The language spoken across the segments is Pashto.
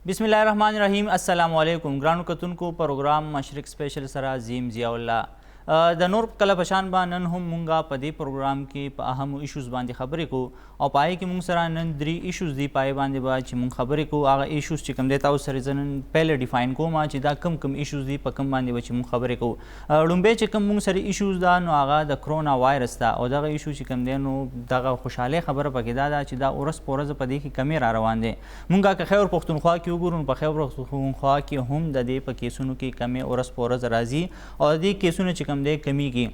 बिस्मिल्लाहिर्रहमानिर्रहीम। अस्सलामु अलैकुम। ग्रानू कतुनको प्रोग्राम मशरिक स्पेशल सरा जीम जियाउल्ला د نور کله پشان با نن هم مونږه په دې پروګرام کې په اهم ایشوز باندې خبرې کوو او پای کې مونږ سره نن درې ایشوز دی پای باندې با چې مونږ خبرې کوو هغه ایشوز چې کوم دی تاسو سره زنن پهله ډیفاین کوم چې دا کم ایشوز دی په کم باندې چې مونږ خبرې کوو. لومبه چې کوم مونږ سره ایشوز دا نو هغه د کرونا وایرس دا او دغه ایشو چې کوم دی نو دغه خوشاله خبره پکې دا چې دا اورس پورز په دې کې کمی را روان دي. مونږه که خیر پښتونخوا کې وګورو په خیر پښتونخوا کې هم د دې په کیسونو کې کمی اورس پورز راځي او دې کیسونو چې کم دی کمیږي.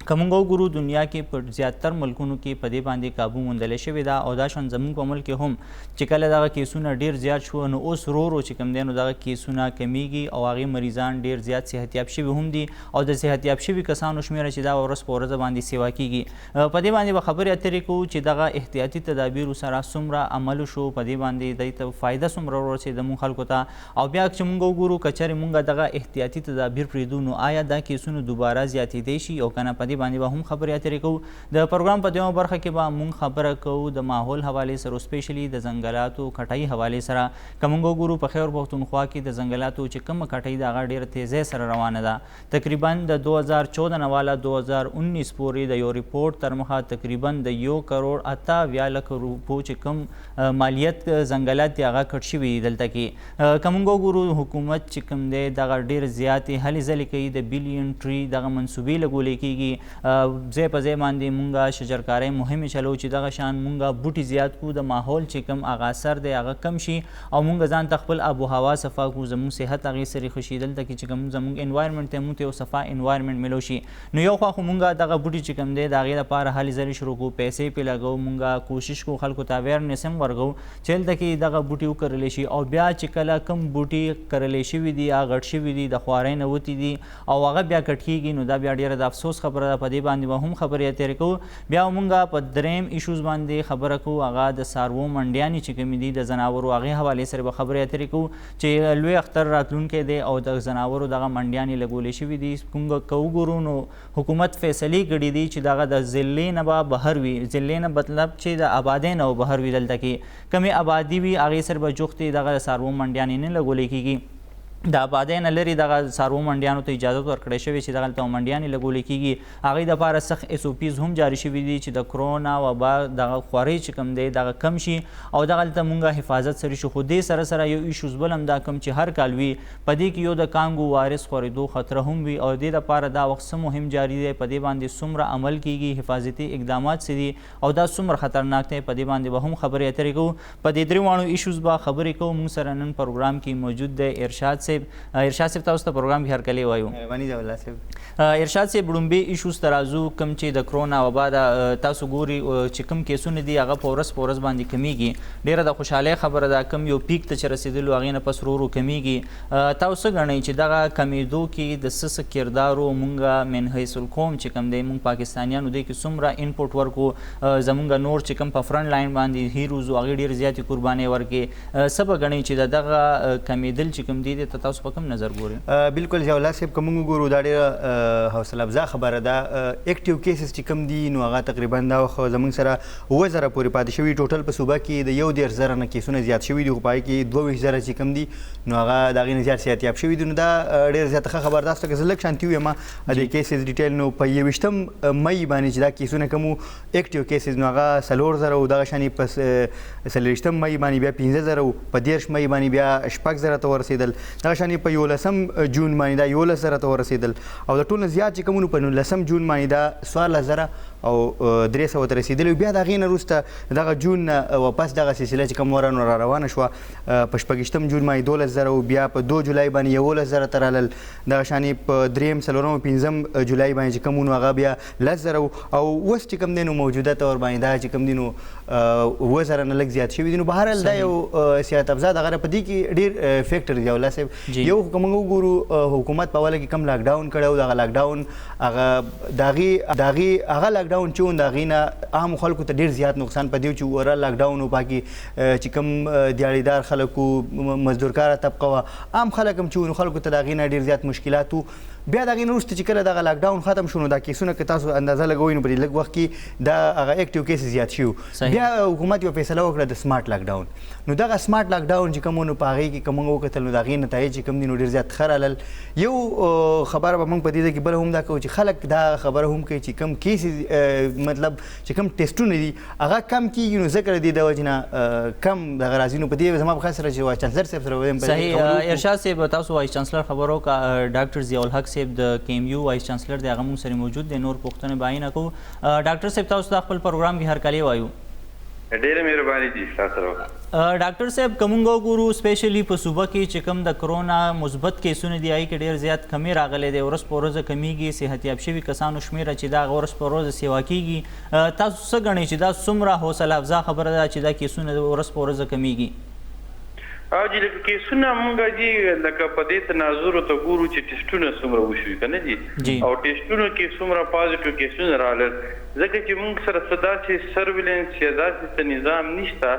کومنګو ګورو دنیا کې په زیاتر ملکونو کې په دې باندې قابو موندل شوی دا او دا شون زمون په ملک هم چې کله دغه کیسونه ډیر زیات شو نو اوس رو چې کوم دینو دغه کیسونه کمیږي او هغه مریضان ډیر زیات صحتیاب شوی هم دي او د صحتیاب شوی کسانو شمیر چې دا ورس په ورځ باندې سیوا کیږي. په دې باندې به خبرې اترې کوو چې دغه احتیاطي تدابیر سره څومره عمل شو په دې باندې د فائدہ څومره ورسېد مون خلکو ته او بیا چې مونږ ګورو کچره مونږ دغه احتیاطي تدابیر پریدو نو آیا دا کیسونه دوباره زیاتې دي شي او کنه په دې باندې به هم خبرې اترې کوو. د پروګرام په دیمه برخه کې به مونږ خبره کوو د ماحول حوالې سره سپیشلی د ځنګلاتو کټۍ حوالې سره. کومنګو ګورو په خیر پښتونخوا کې د ځنګلاتو چې کوم کټۍ د هغه ډیره تیزی سره روانه ده. تقریبا د 2014 نه والا 2019 پورې د یو ریپورت تر مخه تقریبا د 1 کروڑ 8 لک روپو چې کوم مالیت ځنګلات هغه کټ شوي دلته کې. کومنګو ګورو حکومت چې کوم دی دغه ډیر زیاتې هلې ځلې کوي د بلین ټری دغه منصوبې لګولې کیږي ځای په ځای باندې مونږه شجرکارۍ مهمې چلو چې دغه شان مونږه بوټي زیات کو د ماحول چې کم هغه اثر دی هغه کم شي او مونږ ځان ته خپل آب و هوا صفا کو زموږ صحت هغې سره ښه شي دلته کې چې کوم زموږ انوایرمنټ ته مونږ ته یو صفا انوایرمنټ ملو شي. نو یو خوا خو مونږه دغه بوټي چې کوم دی د هغې لپاره هلې ځلې شروع کړو پیسې پرې لګوو مونږه کوشش کوو خلکو ته اویرنس هم ورکوو چې هلته کې دغه بوټي وکرلی شي او بیا چې کله کم بوټي کرلی شوي دي هغه غټ شوي دي د خوارۍ نه وتي دي او هغه بیا کټ کېږي نو دا بیا ډېره د افسوس خبره ده. په دې باندې به هم خبرې اترې کوو. بیا مونږه په دریم ایشوز باندې خبره کوو هغه د څاروو منډیانې چې کومې دي د ځناورو هغې حوالې سره به خبرې اترې کوو چې لوی اختر راتلونکی دی او د ځناورو دغه منډیانې لګولې شوي دي. مونږ که وګورو نو حکومت فیصلې کړي دي چې دغه د ضلعې نه به بهر وي. ضلعې نه مطلب چې د آبادۍ نه بهر وي دلته کې کمې آبادي وي هغې سره به جوختې دغه څاروو منډیانې نه لګولې کېږي. د آبادۍ نه لرې دغه څاروو منډیانو ته اجازت ورکړی شوې چې دغلته منډیانې لګولې کېږي. هغې دپاره سخت SOPs هم جاري شوي دي چې د کرونا وبا دغه خوارۍ چې کوم دی دغه کم شي او دغلته مونږه حفاظت سره شو. خو دې سره سره یو ایشوز بل هم دا کم چې هر کال وي په دې کې یو د کانګو وایرس خورېدو خطره هم وي او دې دپاره دا وخت څه مهم جاري دی په دې باندې څومره عمل کېږي حفاظتي اقدامات څه دي او دا څومره خطرناک دی په دې باندې به هم خبرې اترې کوو. په دې درې واړو ایشوز به خبرې کوو. مونږ سره نن پروګرام کې موجود دی ارشاد صاحب. ارشاد صاحب تاسو ته پروګرام کې هرکلی وایو. ارشاد صاحب لومبې ایشوز ته راځو کوم چې د کرونا وبا ده تاسو ګوري چې کوم کیسونه دي هغه په ورځ باندې کمیږي. ډیره د خوشحالۍ خبره ده کوم یو پیک ته چې رسېدلو هغې نه پس ورو ورو کمیږي. تاسو ګڼئ چې دغه کمیدو کې د څه کردارو مونږه من حیث القوم چې کوم دی مونږ پاکستانیانو دی کې څومره انپوټ ورکو زمونږ نور چې کوم په فرنټ لاین باندې هیروز و هغې ډېرې زیاتې قربانۍ ورکړې څه به ګڼئ چې د دغه کمیدل چې کوم دی ته تاسو په کوم نظر ګورئ؟ بالکل ضیاءالله صاحب که موږ وګورو دا ډېره حوصله افزا خبره ده. اکټیو کیسز چې کوم دي نو هغه تقریبا دا وخت زموږ سره 7,000 پورې پاتې شوي. ټوټل په صوبه کې د 11,000 نه کیسونه زیات شوي دي خو په هغې کې 22,000 چې کوم دي نو هغه د هغې نه زیات صحتیاب شوي دي. نو دا ډېره زیاته ښه خبر ده. که زه لږ شانتي ویم د کیسز ډیټیل نو په 21 مئی باندې چې دا کیسونه کوم اکټیو کیسز نو هغه 4,000 او دغه شانې په 24 مئی باندې بیا 15,000 په 13 مئی باندې بیا 6,000 ته ورسېدل. دغه شانې په 11 جون باندې دا 11,000 ته ورسېدل او د ټولو زیات چې کومونو په 19 جون باندې دا 14,000 او 300 ته رسېدلي. بیا د هغې نه وروسته دغه جون نه واپس دغه سلسله چې کوم ورانو را روانه شوه په 26 جون باندې 12,000 او بیا په 2 جولای باندې 11,000 ته رالل. دغه شانې په 3 4 او 5 جولای باندې چې کوم هغه بیا 10,000 او اوس چې کوم دی نو موجوده طور باندې دا چې کوم دی نو 7,000 نه لږ زیات شوي دي. نو بهرحال دا یو صحت افزا دغه په دې کې ډېر فیکټر دی ضیاءالله صاحب یو کوم وګورو حکومت په والا کې کم لاک ډاون کړو دا لاک ډاون هغه داغي هغه لاک ډاون چې داغي نه عام خلکو ته ډیر زیات نقصان پدیو چې ور لاک ډاون او باقي چې کم دیاړیدار خلکو مزدورکار طبقه عام خلک هم چې خلکو ته داغي نه ډیر زیات مشکلات بیا دغه نورسته چې کله دغه لاک ډاون ختم شونه دا کیسونه که تاسو اندازه لګوئ نو په دې لږ وخت کې دا هغه اکټیو کیسز زیات شو بیا حکومت یو فیصله وکړه د سمارټ لاک ډاون نو دغه سمارټ لاک ډاون چې کومونو په هغې کې کوم وکتل نو د هغې نتایج چې کوم دي نو ډېر زیات ښه رالل یو خبره به موږ په دې ځای کې بله هم دا کوو چې خلک دا خبره هم کوي چې کوم کیسز مطلب چې کوم ټیسټونه دي هغه کم کېږي نو ځکه د دې د وجې نه کم دغه راځي نو په دې زما په خیال سره چې وایس چانسلر صاحب سره وایم صحیح ارشاد صاحب تاسو وایس چانسلر خبرو کا ډاکټر ضیاء الحق صاحب د KMU وایس چانسلر دی هغه موږ سره موجود دی نور پوښتنې به نه کوو ډاکټر صاحب تاسو د خپل پروګرام کې هرکلی وایو ډېره مهرباني دي تاسو سره ډاکټر صاحب کومنګ وګورو سپیشلی په صوبه کې چې کوم د کرونا مثبت کیسونه دی کې ډیر زیات کمی راغلي دی ورځ په ورځ کمیږي صحت یاب شوي کسانو شمیر چې دا ورځ په ورځ سیوا کیږي تاسو څه غنئ چې دا څومره حوصله افزا خبره ده چې دا کیسونه ورځ په ورځ کمیږي او جی لکه کیسونه مونږ جی لکه په دې تناظر ته ګورو چې ټیسټونه څومره وشوي کنه جی او ټیسټونو کې څومره پازیټیو کیسونه راغلل ځکه چې مونږ سره صدا چې سرویلنس یا داسې نظام نشته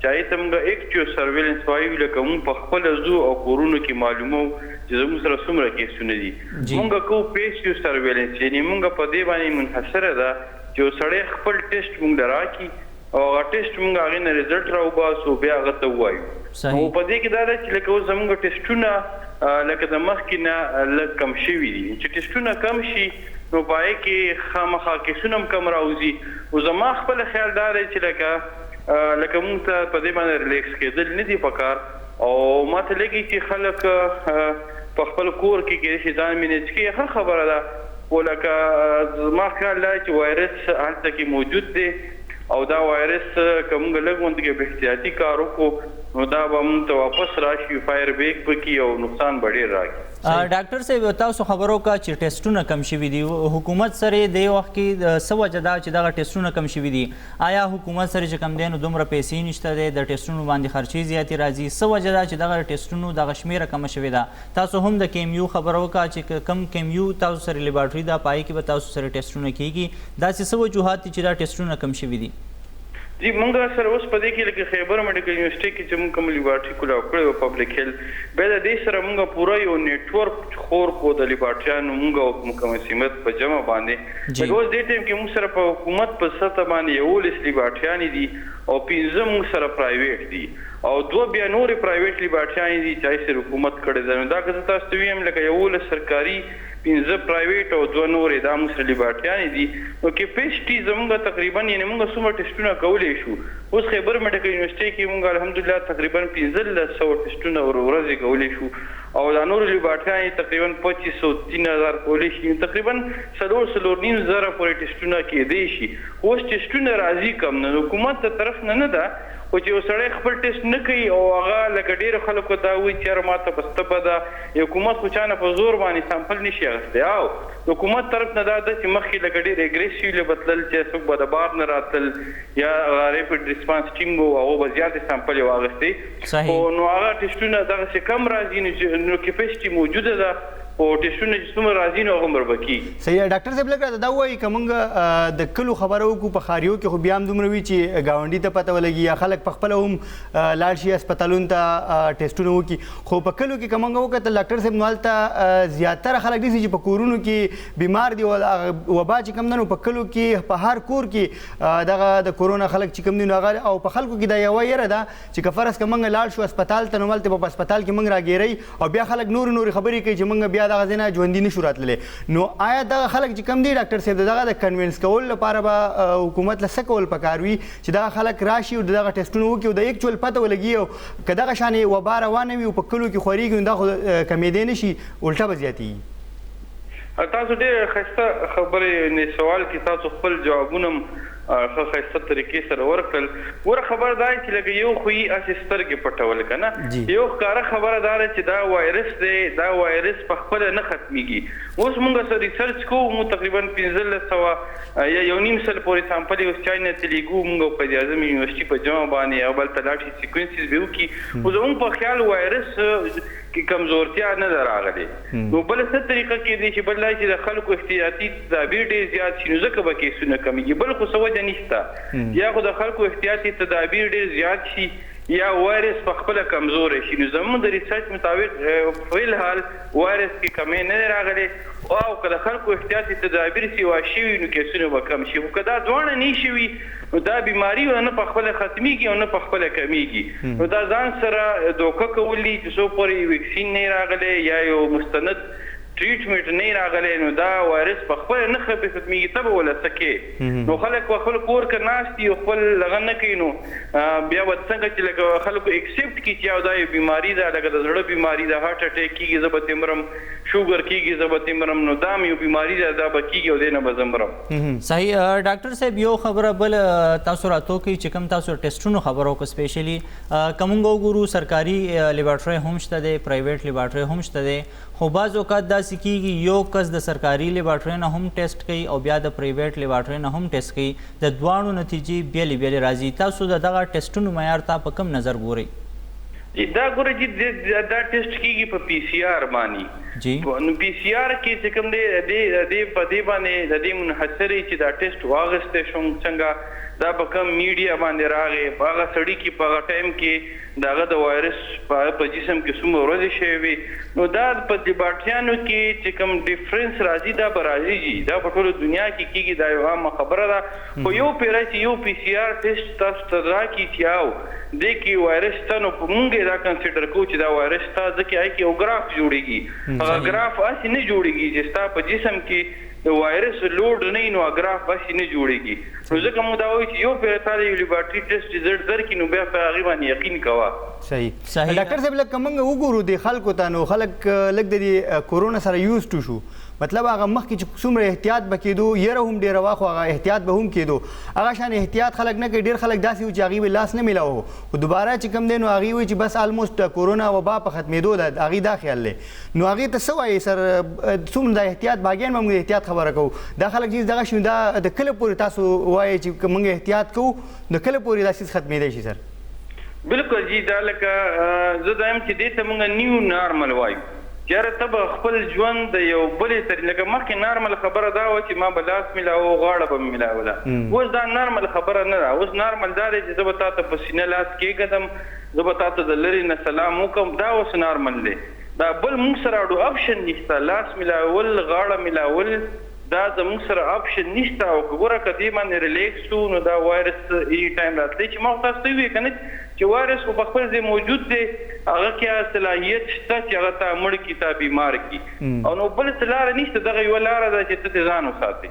چې ته مونږ اکټیو سرویلنس وایو لکه مونږ په خپل زو او کورونو کې معلومو چې زموږ سره څومره کیسونه دي مونږ کو پیسیو سرویلنس یعنی مونږ په دې باندې منحصره ده چې سړی خپل ټیسټ مونږ راکړي او هغه ټیسټ مونږ هغې نه رزلټ راوباسو بیا هغه ته ووایو نو په دې کې دا ده چې لکه اوس زموږ ټیسټونه لکه د مخکې نه لږ کم شوي دي چې ټیسټونه کم شي نو په هغې کې خامخا کیسونه هم کم راوځي او زما خپل خیال دا دی چې لکه مونږ ته په دې باندې ریلیکس کېدل نه دي پکار او ما ته لګي چې خلک په خپل کور کې کېدای شي ځان مینیج کړي ښه خبره ده خو لکه زما خیال دا چې وایرس هلته کې موجود دی او دا وایرس که موږ لږ غوندې کې به احتیاطي کار وکړو نو دا به موږ ته واپس راشي فایر بیک پکې او نقصان به ډېر راکړي ډاکټر صاحب تاسو خبرو کا چې ټیسټونه کم شوي دي حکومت سره د وخت کې څه وجه ده چې دغه ټیسټونه کم شوي دي آیا حکومت سره چې کم دی نو دومره پیسې نشته دی د ټیسټونو باندې خرچې زیاتې راځي څه وجه ده چې دغه ټیسټونو دغه شمیره کمه شوې ده تاسو هم د KMU خبرو کا چې کم KMU تاسو سره لیبارټري ده پای کې به تاسو سره ټیسټونه کیږي داسې څه وجوهات دي چې دا ټیسټونه کم شوي دي جی مونږ سره اوس په دې کې لکه خیبر میډیکل یونیورسيټي کې چې مونږ کوم لیبارټري کولاو کړی پبلک هیلث بیا د دې سره مونږ پوره یو نیټورک خور کو د لیبارټریانو مونږ کوم سیمت په جمع باندې لکه اوس دې ټیم کې مونږ سره په حکومت په سطح باندې 11 لیبارټریان دي او 15 مونږ سره پرایویټ دي او 2 بیا نورې پرایویټ لیبارټریان دي چې سره حکومت کړی ده دا که تاسو ته ویم لکه 11 سرکاري 15 پرایویټ او 2 نورې دا مونږ سره لیبارټریان دي نو کیپیسټي زموږ تقریبا یعنې مونږ څومره ټیسټونه کولی شو اوس خیبر میډیکل یونیورسيټي کې مونږ الحمدلله تقریبا 1500 ټیسټونه ورځې کولی شو او دا نور لیبارټریان تقریبا 2500-3000 کولی شي تقریبا 4.5 زره پورې ټیسټونه کېدی شي اوس ټیسټونه راځي کم نه حکومت ته طرف نه ده خو چې یو سړی خپل ټیسټ نه کوي او هغه لکه ډېرو خلکو ته وایي چې یاره ماته بس تبه ده حکومت خو چا نه په زور باندې سامپل نشي اخیستی او د حکومت طرف نه دا ده چې مخکې لکه ډېر اګریسیولی به تلل چې څوک به د بار نه راتلل یا ریپډ ریسپانس ټیم و هغو به زیاتې سامپل یې واخیستې خو نو هغه ټیسټونه دغسې کم راځي نو کیپیسټي موجوده ده او ټیسټونه چې څومره راځي نو هغه عمر به کېږي صحیح ډاکټر صاحب لږ دا وایي که موږ د کلو خبره وکړو په ښاریو کې خو بیا هم دومره وي چې ګاونډي ته پته ولګي یا خلک پخپله هم لاړ شي هسپتالونو ته ټیسټونه وکړي خو په کلو کې که موږ وکتل ډاکټر صاحب نو هلته زیاتره خلک داسې چې په کورونو کې بیمار دي وبا چې کوم ده نو په کلو کې په هر کور کې دغه د کورونا خلک چې کوم دي نو هغه او په خلکو کې دا یوه یره ده چې که فرض که موږ لاړ شو هسپتال ته نو هلته په هسپتال کې موږ راګیرئ او بیا خلک نورې خبرې کوي چې موږ بیا دغه ځای نه ژوندي نشو راتللی نو آیا دغه خلک چې کم دي ډاکټر صاحب دغه د کنوینس کولو لپاره به حکومت له څه کول پکار وي چې دغه خلک راشي او دغه ټیسټونه وکړي او د ایکچوال پته ولګي او که دغه شانې وبا روانه وي او په کلو کې خورېږي نو دا خو کمېدی نه شي الټه به زیاتېږي تاسو ډېر ښایسته خبرې سوال کې تاسو خپل جوابونه ښایسته طریقې سره ورکړل. ګوره خبر دا چې لکه یو خو یې هسې سترګې پټول که نه، یو ښکاره خبره دا ده چې دا وایرس دی، دا وایرس په خپله نه ختمیږي. اوس موږ سره ریسرچ کوو، موږ تقریبا 1500 یا 1.5 سل پورې سامپل یې اوس چاینه ته لیږو موږ په اعظم یونیورسټي په جمع باندې، او بل ته لاړ شي سیکوینسز به وکړي. خو زموږ په خیال وایرس کې کمزورتیا نه ده راغلې. نو بله څه طریقه کېدی شي بل دا چې د خلکو احتیاطي تدابیر ډېر زیات شي، نو ځکه به کیسونه کمیږي. بل خو څه وجه نشته، یا خو د خلکو احتیاطي تدابیر ډېر زیات شي یا وایرس په خپله کمزوری شي. نو زموږ د ریسرچ مطابق فیلحال وایرس کې کمی نه دی راغلی، او که د خلکو احتیاطي تدابیر سیوا شوي نو کیسونه به کم شي. خو که دا دواړه نه شوي نو دا بیماري نه په خپله ختمیږي او نه په خپله کمیږي. نو دا ځان سره دوکه کول دي چې څو پورې ویکسین نه راغلی یا یو مستند ټریټمنټ نه راغلی، نو دا وایرس په خپله نه ختمیږي. ته به وله څه کې، نو خلک په خپل کور کې ناست دي او خپل دغه نه کوي، نو بیا به څنګه چې لکه خلکو ایکسپټ کړي چې یو دا یو بیماري ده، لکه د زړه بیماري ده، هارټ اټیک کېږي زه به ترې مرم، شوګر کېږي زه به ترې مرم، نو دا یو بیماري ده دا به کېږي او دی نه به زه مرم. صحیح. ډاکټر صاحب یو خبره بل تاسو راته وکړئ چې کوم تاسو ټیسټونو خبره وکړه، سپیشلي که موږ وګورو سرکاري لیبارټرۍ هم شته دی، پرایویټ لیبارټرۍ هم شته دی، خو بعض اوقات داسې کېږي یو کس د سرکاري لیبارټرۍ نه هم ټیسټ کوي او بیا د پرایویټ لیبارټرۍ نه هم ټیسټ کوي، د دواړو نتیجې بیلې بیلې راځي. تاسو د دغه ټیسټونو معیار ته په کوم نظر ګورئ؟ دا ګوره چې دا ټیسټ کېږي په پی سی آر باندې. نو پی سی آر کې چې کوم دی په دې باندې د دې منحصر چې دا ټیسټ واغستی شوم څنګه، دا په کوم میډیا باندې راغی، په هغه سړي کې په هغه ټایم کې د هغه د وایرس په جسم کې څومره ورځې شوې وي. نو دا په لیبارټریانو کې چې کوم ډیفرنس راځي دا به راځي، دا په ټوله دنیا کې کېږي، دا یو عامه خبره ده. خو یو پیره چې یو پی سی آر ټیسټ تاسو ته راکړي چې او دې کې وایرس شته، نو موږ یې دا کنسیډر کوو چې دا وایرس شته، ځکه هغې کې یو ګراف جوړېږي. هغه ګراف هسې نه جوړېږي چې ستا په جسم کې د وایرس لوډ نه وي، نو ګراف هسې نه جوړېږي. نو ځکه موږ دا وایو چې یو پیره تا د یو لیبارټري ټیسټ ریزلټ درکړي، نو بیا په هغې باندې یقین کوه. صحیح. ډاکټر صاحب لکه موږ وګورو د خلکو ته، نو خلک لږ د دې کورونا سره یوز ټو شو، مطلب هغه مخکې چې څومره احتیاط به کېدو، یره هم ډېره وه خو هغه احتیاط به هم کېدو، هغه شان احتیاط خلک نه کوي. ډېر خلک داسې وو چې هغوی به لاس نه میلاوه، خو دوباره چې کوم دی نو هغوی وایي چې بس آلموسټ کورونا وبا په ختمېدو ده، هغوی دا خیال دی. نو هغې ته څه وایي سر څومره د احتیاط باګیان به موږ احتیاط خبره کوو، دا خلک چې دغه شي دا د کله پورې تاسو وایي چې که موږ احتیاط کوو د کله پورې دا څیز ختمېدی شي سر؟ بالکل جی، دا لکه زه دا یم چې دې ته موږ نیو نارمل وایو. یاره ته به خپل ژوند د یو بلې طریقې، لکه مخکې نارمل خبره دا وه چې ما به لاس میلاوه، غاړه به مې میلاوله. اوس دا نارمل خبره نه ده. اوس نارمل دا دی چې زه به تا ته په سینه لاس کېږدم، زه به تا ته د لرې نه سلام وکړم، دا اوس نارمل دی. دا بل موږ سره اړو اپشن نشته، لاس میلاول، غاړه میلاول، دا زموږ سره اپشن نشته. او که ګوره که دې باندې ریلیکس شو نو دا وایرس ای ټایم راتلی چې ما خو تاسو ته وویل که نه چې وایرس خو په خپل ځای موجود دی، هغه کې صلاحیت شته چې هغه تا مړ کړي، تا بیمار کړي، او نو بل څه لاره نشته، دغه یوه لاره ده چې ته ترې ځان وساتې.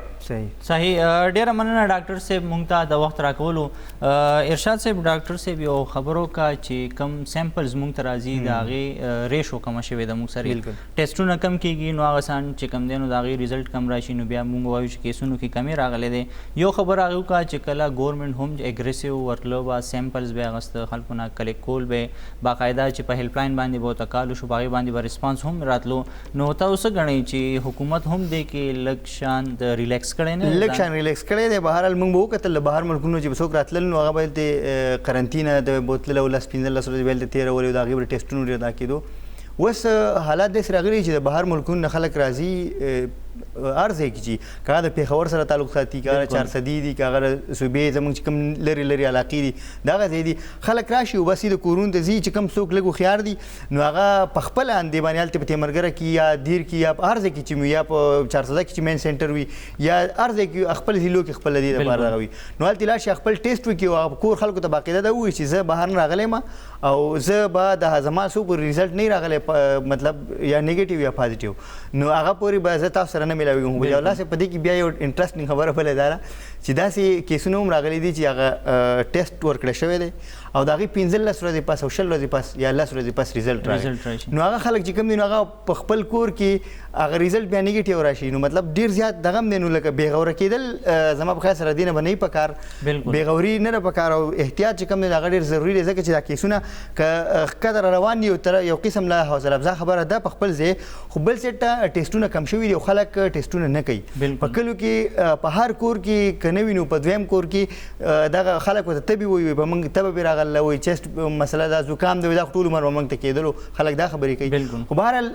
صحیح. ډېره مننه ډاکټر صاحب موږ ته د وخت راکولو. ارشاد صاحب، ډاکټر صاحب یو خبر وکړه چې کم سیمپلز موږ ته راځي د هغې ریشو کمه شوې ده، موږ سره ټیسټونه کم کېږي، نو هغه سان چې کم دی نو د هغې ریزلټ کم راشي، نو بیا موږ وایو چې کیسونو کې کمې راغلی دی. یو خبر هغه وکړه چې کله ګورنمنټ هم اګریسیو ورتلو به سیمپلز به اخیسته، خلکو نه کلیک کول به باقاعده چې په هیلپ لاین باندې به ورته کال وشو، په هغې باندې به ریسپانس هم راتلو. نو تاسو څه ګڼئ چې حکومت هم دې کې لږ شان د ریلیکس کړی نه؟ لږ شان ریلیکس کړی دی. بهرحال موږ به وکتل د بهر ملکونو چې به څوک راتلل نو هغه به هلته قرنطینه د بوتلل او 10-15 ورځې به هلته تېرولې او د هغې به ټیسټونه ډېر دا کېدو. اوس حالات داسې راغلي چې د بهر ملکونو نه خلک راځي هر ځای کې چې که هغه د پېښور سره تعلق ساتي، که هغه چارسدي دي، که هغه صوبې زموږ چې کوم لرې لرې علاقې دي دغه ځای دي، خلک راشي او بس یې د کورونو ته ځي. چې کوم څوک لږ هوښیار دي نو هغه په خپله اندې باندې هلته په تیمرګره کې یا دیر کې یا په هر ځای کې چې وي، یا په چارسده کې چې مین سینټر وي، یا هر ځای کې خپل ضلعو کې خپل دې لپاره دغه وي، نو هلته لاړ شي خپل ټیسټ وکړي او کور خلکو ته باقاعده دا ووایي چې زه بهر نه راغلی یم او زه به د زما څو پورې ریزلټ نه راغلی، مطلب یا نیګیټیو یا پازیټیو، نو هغه پورې به زه تاسو سره نه میلاویږم. الله سه په دې کې بیا یو انټرسټینګ خبره بله دا ده چې داسې کیسونه هم راغلي دي چې هغه ټیسټ ورکړی شوی دی او د هغې 15 ورځې پس او 20 ورځې پس یا 10 ورځې پس ریزلټ راغی نو هغه خلک چې کوم دي نو هغه په خپل کور کې هغه ریزلټ بیا نیګیټیو راشي نو مطلب ډیر زیات دغه هم دی نو لکه بېغوره کېدل زما په خیال سره دې نه به نه وي پکار بېغوري نه ده پکار او احتیاط چې کوم دی هغه ډېر ضروري دی ځکه چې دا کیسونه که ښکته را روان دي یو قسم له حوصله افزا خبره ده په خپل ځای خو بل سیټ ته ټیسټونه کم شوي دي او خلک ټیسټونه نه کوي په کلیو کې په هر کور کې که نه وي نو په دویم کور کې دغه خلک ورته تبې وایي په موږ تبه بې راغله وایي چیسټ مسله ده زکام دی دا خو ټول عمر به موږ ته کېدلو خلک دا خبرې کوي خو بهرحال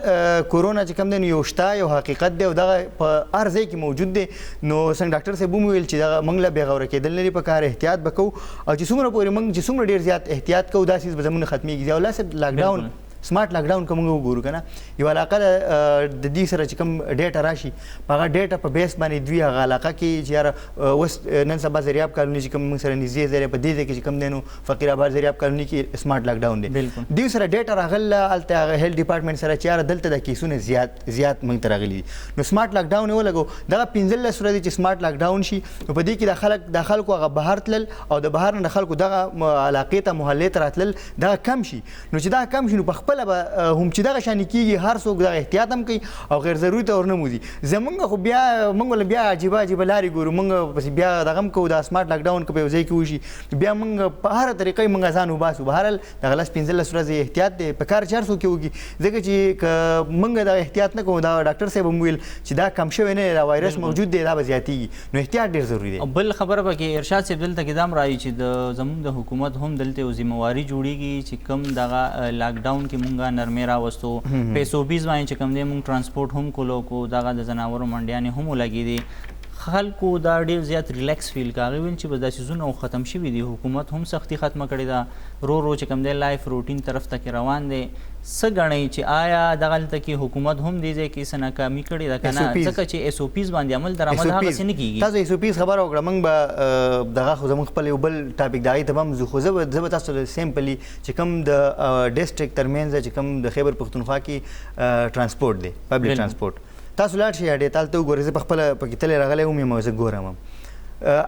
کورونا چې کوم دی نو یو شته یو حقیقت دی او دغه په هر ځای کې موجود دی نو څنګه ډاکټر صاحب هم ویل چې دغه موږ له بېغوره کېدل نه دي پکار احتیاط به کوو او چې څومره پورې موږ چې څومره ډېر زیات احتیاط کوو دا څیز به زموږ نه ختمېږي ضیاءالله صاحب لاکډاون سمارټ لاکډاون که موږ وګورو که نه یو علاقه د دې سره چې کوم ډیټا راشي په هغه ډیټا په بیس باندې دوی هغه علاقه کې چې یاره اوس نن سبا زریاب کالوني چې کوم موږ سره نږدې ځای په دې ځای کې چې کوم دی نو فقیر آباد زریاب کالوني کې سمارټ لاکډاون دی دوی سره ډیټا راغله هلته هغه هیلث ډپارټمنټ سره چې یاره دلته د کیسونه زیات موږ ته راغلي دي نو سمارټ لاکډاون یې ولګو دغه 15 ورځې چې سمارټ لاکډاون شي نو په دې کې د خلکو هغه بهر تلل او د بهر نه د خلکو دغه علاقې ته محلې ته راتلل دغه کم شي نو چې دا کم شي نو په خپله به هم چې دغه شانې کېږي هر څوک دغه احتیاط هم کوي او غیر ضروري ته ورنه موځي زمونږ خو بیا موږ ول بیا عجیبه لارې ګورو موږ پسې بیا دغه هم کوو دا سمارټ لاکډاون که په یو ځای کې وشي بیا موږ په هره طریقې موږ ځان وباسو بهرحال دغه 15 ورځې احتیاط دی په کار چې هر څوک یې وکړي ځکه چې که موږ دغه احتیاط نه کوو دا ډاکټر صاحب هم ویل چې دا کم شوی نه دی دا وایرس موجود دی دا به زیاتېږي نو احتیاط ډېر ضروري دی بل خبره پکې ارشاد صاحب دلته کې دا هم رایي چې زموږ د حکومت هم دلته یو ذمهواري جوړېږي چې کوم دغه لاکډاون کې موږ نرمۍ راوستو پیسو بیز باندې چې کوم دی موږ ترانسپورټ هم کولو کو دغه د ځناورو منډیانې هم ولګېدې دي خلکو دا ډېر زیات ریلیکس فیل کا هغوی ویل چې به دا څیزونه ختم شوي دي حکومت هم سختي ختمه کړې ده رو چې کوم دی لایف روټین طرف ته کې روان دی څه ګڼئ چې آیا دغلته کې حکومت هم دې ځای کې څه ناکامي کړې ده که نه ځکه چې ایس او پیز باندې عمل درآمد هغسې نه کېږي تاسو ایس او پیز خبره وکړه موږ به دغه خو زموږ خپل یو بل ټاپک د هغې ته به هم ځو خو زه به تاسو ته سیمپلي چې کوم د ډسټرکټ ترمنځ چې کوم د خیبر پښتونخوا کې ترانسپورټ دی پبلک ترانسپورټ تاسو لاړ شئ اډې تال ته وګورئ زه په خپله پکې تللی راغلی وم یم زه ګورم هم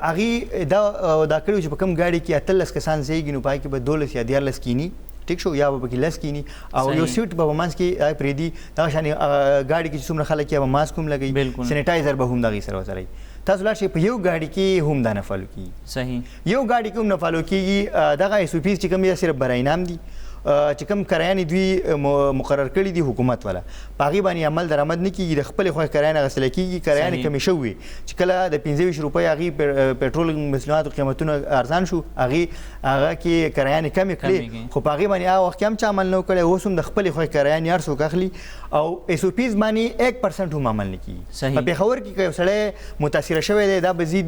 هغې دا کړي چې په کوم ګاډي کې 18 کسان ځایږي نو په هغې کې به 12 یا 14 کینی ټیک شو یا به پکې لس کینی او یو سیټ به منځ کې پرېږدي دغه شانې ګاډي کې چې څومره خلک یا به ماسک هم لګوي سینیټایزر به هم دغې سره وسره تاسو لاړ شئ په یو ګاډي کې هم دا نه فالو کېږي صحیح یو ګاډي کې هم نه فالو کېږي دغه ایس او پیز چې کوم دی صرف برای نام دي چې کوم کرایانې دوی مقرر کړي دي حکومت والا په هغې باندې عمل درآمد نه کېږي د خپلې خوښې کرایانې اخیستلی کېږي کرایانې کمې شوي چې کله د 25 روپۍ هغې پېټرول مسلماتو قیمتونه ارزان شو هغه کې کرایانې کمې کړې خو په هغې باندې هغه وخت کې هم چا عمل نه کړی اوس هم د خپلې خوښې کرایانې هر څوک اخلي او ایس او پیز باندې 1% هم عمل نه کېږي په پېښور کې که یو سړی متاثره شوی دی دا به ځي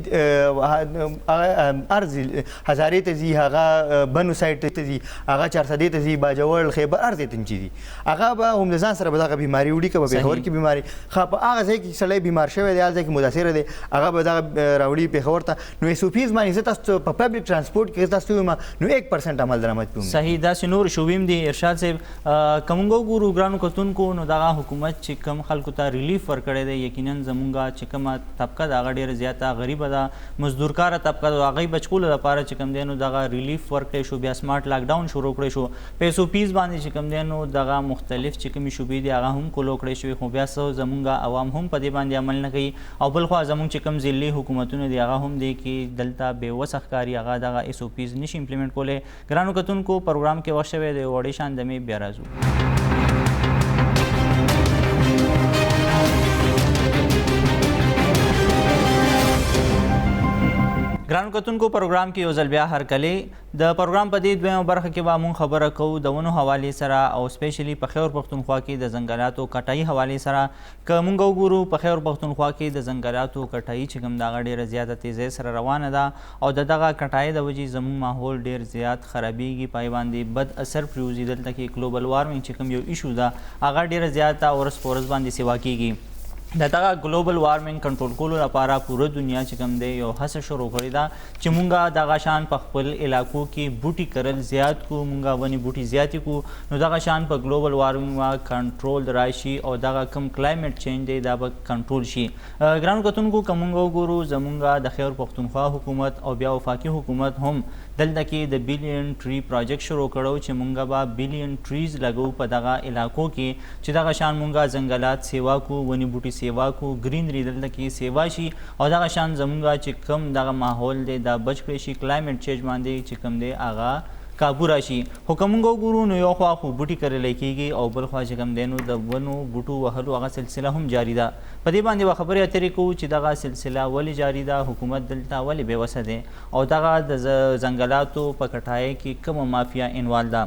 هزارې ته ځي هغه بنو سایډ ته ځي هغه چارسدې ته ځي باجوړ خیبر هر ځای ته چې ځي هغه به هم د ځان سره به دغه بیماري وړي که به پېښور کې بیماري ښه په هغه ځای کې سړی بیمار شوی دی هغه ځای کې متاثره دی هغه به دغه راوړي پېښور ته نو ایس او پیز باندې زه تاسو په پبلک ترانسپورټ کې تاسو ویم نو 1% عمل درآمد پې صحیح داسې نور شوبې هم دي ارشاد صاحب که موږ وګورو ګرانو کتونکو نو دغه حکومت چې کوم خلکو ته ریلیف ورکړی دی یقینا زموږ چې کومه طبقه ده هغه ډېره زیاته غریبه ده مزدورکاره طبقه ده هغوی بچکولو لپاره چې کوم دی نو دغه ریلیف ورکړی شو بیا سمارټ لاکډاون شروع کړی شو پیسو پیز باندې چې کوم دی نو دغه مختلف چې کومې شوبې دي هغه هم کولو کړی شوي خو بیا څه زموږ عوام هم په دې باندې عمل نه کوي او بل خوا زموږ چې کوم ضلعي حکومتونه دي هغه هم دی کې دلته بېوسه ښکاري هغه دغه ایس او پیز نشي امپلیمنټ کولی ګرانو کتونکو پروګرام کې وخت شوی دی وړې شان دمې بیا راځو ګرانو کتونکو پروګرام کې یو ځل بیا هرکلې د پروګرام په دې دویمه برخه کې به مونږ خبره کوو د ونو حوالې سره او سپیشلی په خیبر پښتونخوا کې د ځنګلاتو کټایي حوالې سره که مونږ وګورو په خیبر پښتونخوا کې د ځنګلاتو کټایي چې کوم دغه ډېره زیاته تیزۍ سره روانه ده او د دغه کټایي د وجې زموږ ماحول ډېر زیات خرابېږي پای باندې بد اثر پرېوځي دلته کې ګلوبل وارمنګ چې کوم یو ایشو ده هغه ډېره زیاته ورځ په ورځ باندې سیوا کېږي د دغه ګلوبل وارمنګ کنټرول کولو لپاره پوره دنیا چې کوم دی یو هڅه شروع کړې ده چې مونږه دغه شان په خپل علاقو کې بوټي کرل زیات کو مونږه ونې بوټي زیاتې کو نو دغه شان په ګلوبل وارمنګ کنټرول راشي او دغه کم کلایمټ چینج دی دا به کنټرول شي ګرانو کتونکو که مونږ وګورو زمونږه د خیبر پښتونخوا حکومت او بیا وفاقي حکومت هم دلته کې د بلین ټری پروجیکټ شروع کړو چې مونږه به بلین ټریز لګو په دغه علاقو کې چې دغه شان مونږه ځنګلات سیوا کو ونې بوټي سیوا کو ګرینری دلته کې سیوا شي او دغه شان زمونږه چې کم دغه ماحول دی دا بچ کړی شي کلایمټ چینج باندې چې کم دی هغه کابو راشي خو که مونږ وګورو نو یو خوا خو بوټي کرلی کېږي او بل خوا چې کوم دی نو د ونو بوټو وهلو هغه سلسله هم جاري ده په دې باندې به خبرې اترې کوو چې دغه سلسله ولې جاري ده حکومت دلته ولې بېوسه دی او دغه د ځنګلاتو په کټایۍ کې کومه مافیا انوال ده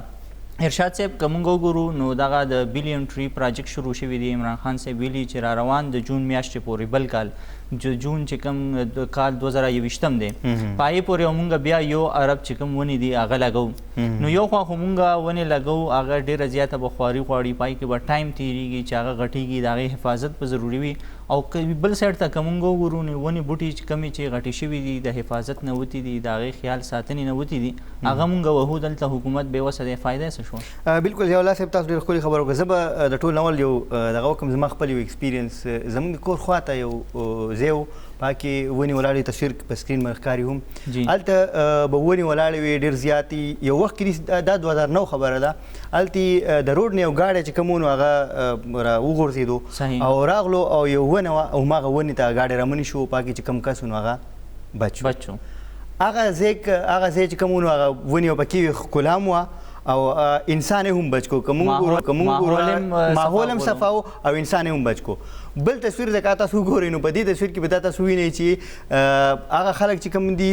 ارشاد صاحب که مونږ وګورو نو دغه د بلین ټری پروجیکټ شروع شوی دی عمران خان صاحب ویلي چې را روان د جون میاشتې پورې بل کال جون چې کوم کال 2021 دی په هغې پورې مونږ بیا یو ارب چې کوم ونې دي هغه لګو نو یو خوا خو مونږ ونې لګو هغه ډېره زیاته به خواري غواړي په هغې کې به ټایم تېرېږي چې هغه غټېږي د هغې حفاظت به ضروري وي او بل سایډ ته که مونږ وګورو نو ونې بوټي چې کومې چې غټې شوي دي د حفاظت نه وتي دي د هغې خیال ساتنې نه وتي دي هغه مونږ وهو دلته حکومت بېوسه دی فایده څه شو بالکل ضیاء الله صاحب تاسو ډېر ښکلې خبره وکړه زه به د ټول اول یو دغه وکړم زما خپل یو ایکسپیرینس زموږ کور خواته یو ځای و په هغه کې ونې ولاړې تصویر په سکرین باندې ښکاري هم هلته به ونې ولاړې وې ډېر زیاتې یو وخت کې دا 2009 خبره ده هلته د روډ نه یو ګاډی چې کوم و نو هغه را وغورځېدو او راغلو او یو ونه وه او هماغه ونې ته ګاډی رامنې شو په هغه کې چې کوم کس و نو هغه بچ شو هغه ځای چې کوم و نو هغه ونې پکې وې ښکلا هم وه او انسان هم بچ کو ماحول هم صفا او انسان هم بچ کو بل تصویر د تاسو ګورئ نو په دې تصویر کې به تاسو وینئ چې هغه خلک چې کوم دي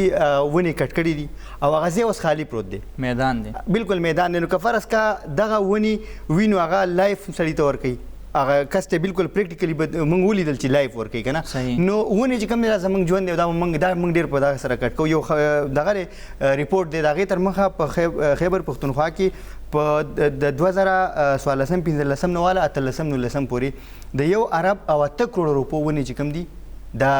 ونې کټ کړي دي او هغه ځای اوس خالي پروت دی میدان دی بالکل میدان دی نو که فرض کا دغه ونې وینو هغه لایف سړي ته ورکوي هغه کس ته بالکل پریکټیکلی موږ ولیدل چې لایف ورکوي که نه نو ونې چې کوم دی زموږ ژوند دی دا موږ ډېر په دغه سره کټ کوو یو دغه ریپورټ دی د هغې تر مخه په خیبر پښتونخوا کې په د 2014 15 نه واله 18 19 پورې د 1 ارب او 8 کروړ روپو ونې چې کوم دي دا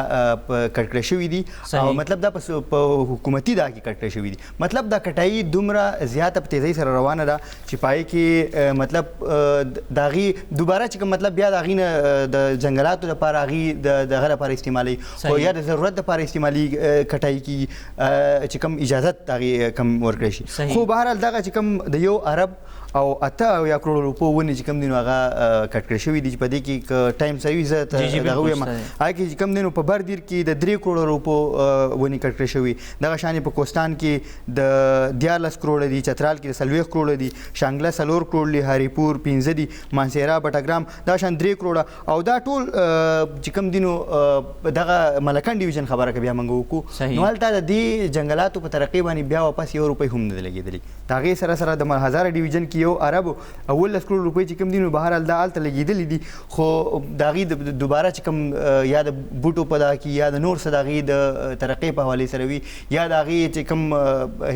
کټ کړی شوي دي او مطلب دا په حکومتي دا کې کټ کړی شوي دي مطلب دا کټایي دومره زیاته په تیزۍ سره روانه ده چې په هغې کې مطلب د هغې دوباره چې کوم مطلب بیا د هغې نه د ځنګلاتو لپاره هغې د هغه لپاره استعمالوي خو یا د ضرورت لپاره استعمالي کټایي کېږي چې کوم اجازت د هغې کم ورکړی شي خو بهرحال دغه چې کوم د 1 ارب او 8 کروړ روپو ونې چې کوم دي نو هغه کټ کړی شوي دي چې په دې کې که ټایم صحیح وي زه دغه ویم هغه کې چې کوم دی نو په بردیر کې د 3 کروړ روپو ونې کټ کړی شوي دغه شان په کوستان کې د 14 کروړ دي چترال کې د 40 کروړ دي شانګله 4 کروړ دي هریپور 15 دي مانسیرا بټګرام دا شان 3 کروړ او دا ټول چې کوم دي نو دغه ملکان ډیویژن خبره که بیا موږ وکړو نو هلته د دې جنګلاتو په ترقۍ باندې بیا واپس 1 روپۍ هم نه دی لګېدلي د هغې سره سره د هزاره ډیویژن کې 1 ارب او 10 کروړ روپۍ چې کوم دي نو بهرحال دا هلته لګېدلي دي خو د هغې دوباره چې کوم یا د بوټو په دغه کې یا د نور څه د هغې د ترقۍ په حوالې سره وي یا د هغې چې کوم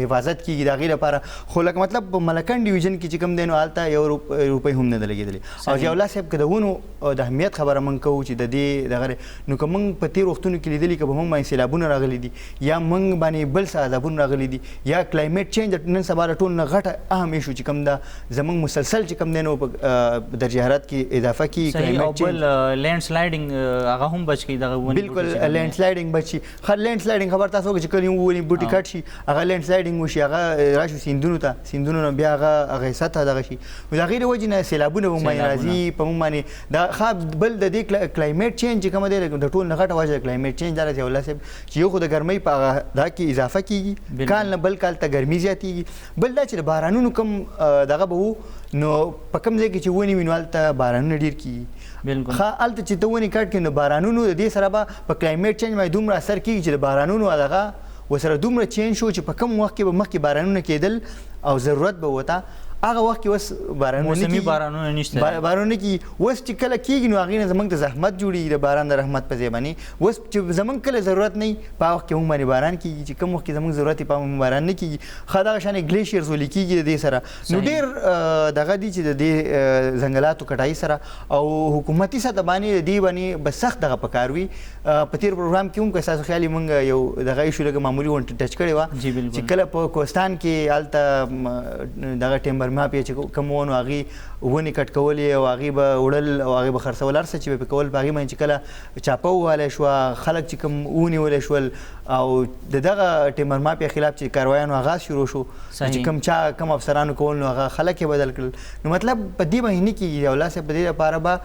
حفاظت کېږي د هغې لپاره خو لکه مطلب په ملکن ډیویژن کې چې کوم دی نو هلته 1 روپۍ هم نه ده لګېدلې او ضیاء الله صاحب که د ونو د اهمیت خبره موږ کوو چې د دې دغه نو که موږ په تېرو وختونو کې لیدلي که به موږ باندې سیلابونه راغلي دي یا موږ باندې بل څه عذابونه راغلي دي یا کلایمټ چینج نن سبا د ټول نه غټه اهم ایشو چې کوم ده زموږ مسلسل چې کوم دی نو په درجه حرارت کې اضافه کیږي کلایمټ چینج او بل لینډ سلایډینګ هغه هم بچ کیږي دغه ونې بالکل لینډ سلایډینګ بچي لینډ سلایډینګ خبر تاسو وکړئ چې کله یو ونې بوټي کټ شي هغه لینډ سلایډینګ وشي هغه راشي سیندونو نه بیا هغه سطحه دغه شي د هغې د وجې نه سیلابونه به باندې راځي په موږ باندې دا بل د دې کلایمټ چینج چې کومه دی د ټول نه غټه وجه د کلایمټ چینج دا ضیاء الله صاحب چې یو خو د ګرمۍ په هغه دا کې اضافه کیږي کال نه بل کال ته ګرمي زیاتېږي بل دا چې د بارانونو کم دغه به و نو په کوم ځای کې چې ونې وي نو هلته بارانونه ډېر کېږي بالکل ښه هلته چې ته ونې کټ کړې نو بارانونو د دې سره به په کلایمټ چینج باندې دومره اثر کېږي چې د بارانونو دغه ورسره دومره چینج شو چې په کوم وخت کې به مخکې بارانونه کېدل او ضرورت به وته هغه وخت کې اوس بارانونه موسمي بارانونه نشته بارانونه کې اوس چې کله کېږي نو هغې نه زموږ ته زحمت جوړېږي د باران د رحمت په ځای باندې اوس چې زموږ کله ضرورت نه وي په هغه وخت کې موږ باندې باران کېږي چې کوم وخت کې زموږ ضرورت وي په هغه باران نه کېږي ښه دغه شانې ګلیشیرز ولې کېږي د دې سره نو ډېر دغه دي چې د دې ځنګلاتو کټایي سره او حکومتي سطح باندې د دې باندې به سخت دغه پکار وي په تېر پروګرام کې هم که ستاسو خیال وي موږ یو دغه ایشو لږه معمولي غونډه ټچ کړې وه چې کله په کوهستان کې هلته دغه ټیمبر مافیا چې کوم و نو هغې ونې کټ کولې او هغې به وړل او هغې به خرڅول هر څه چې به پې کول په هغې باندې چې کله چاپه ووالی شوه خلک چې کوم ونیولی شول او د دغه ټیمبر مافیا خلاف چې کاروایانو آغاز شروع شو چې کوم چا کوم افسرانو کول نو هغه خلک یې بدل کړل نو مطلب په دې باندې نه کېږي او لاس په دې لپاره به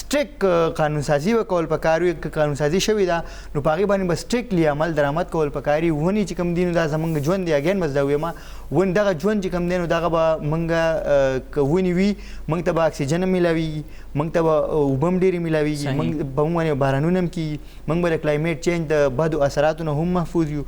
سټریک قانون سازي به کول پکار وي که قانون سازي شوې ده نو په هغې باندې به سټریکلی عمل درآمد کول پکار وي ونې چې کوم دي نو دا زموږ ژوند دی اګین بس دا ویم ون دغه ژوند چې کوم دی نو دغه به موږ که ونې وي موږ ته به اکسیجن هم میلاویږي موږ ته به اوبه هم ډېرې میلاویږي موږ به موږ باندې بارانونه هم کېږي موږ به د کلایمیټ چینج د بدو اثراتو نه هم محفوظ یو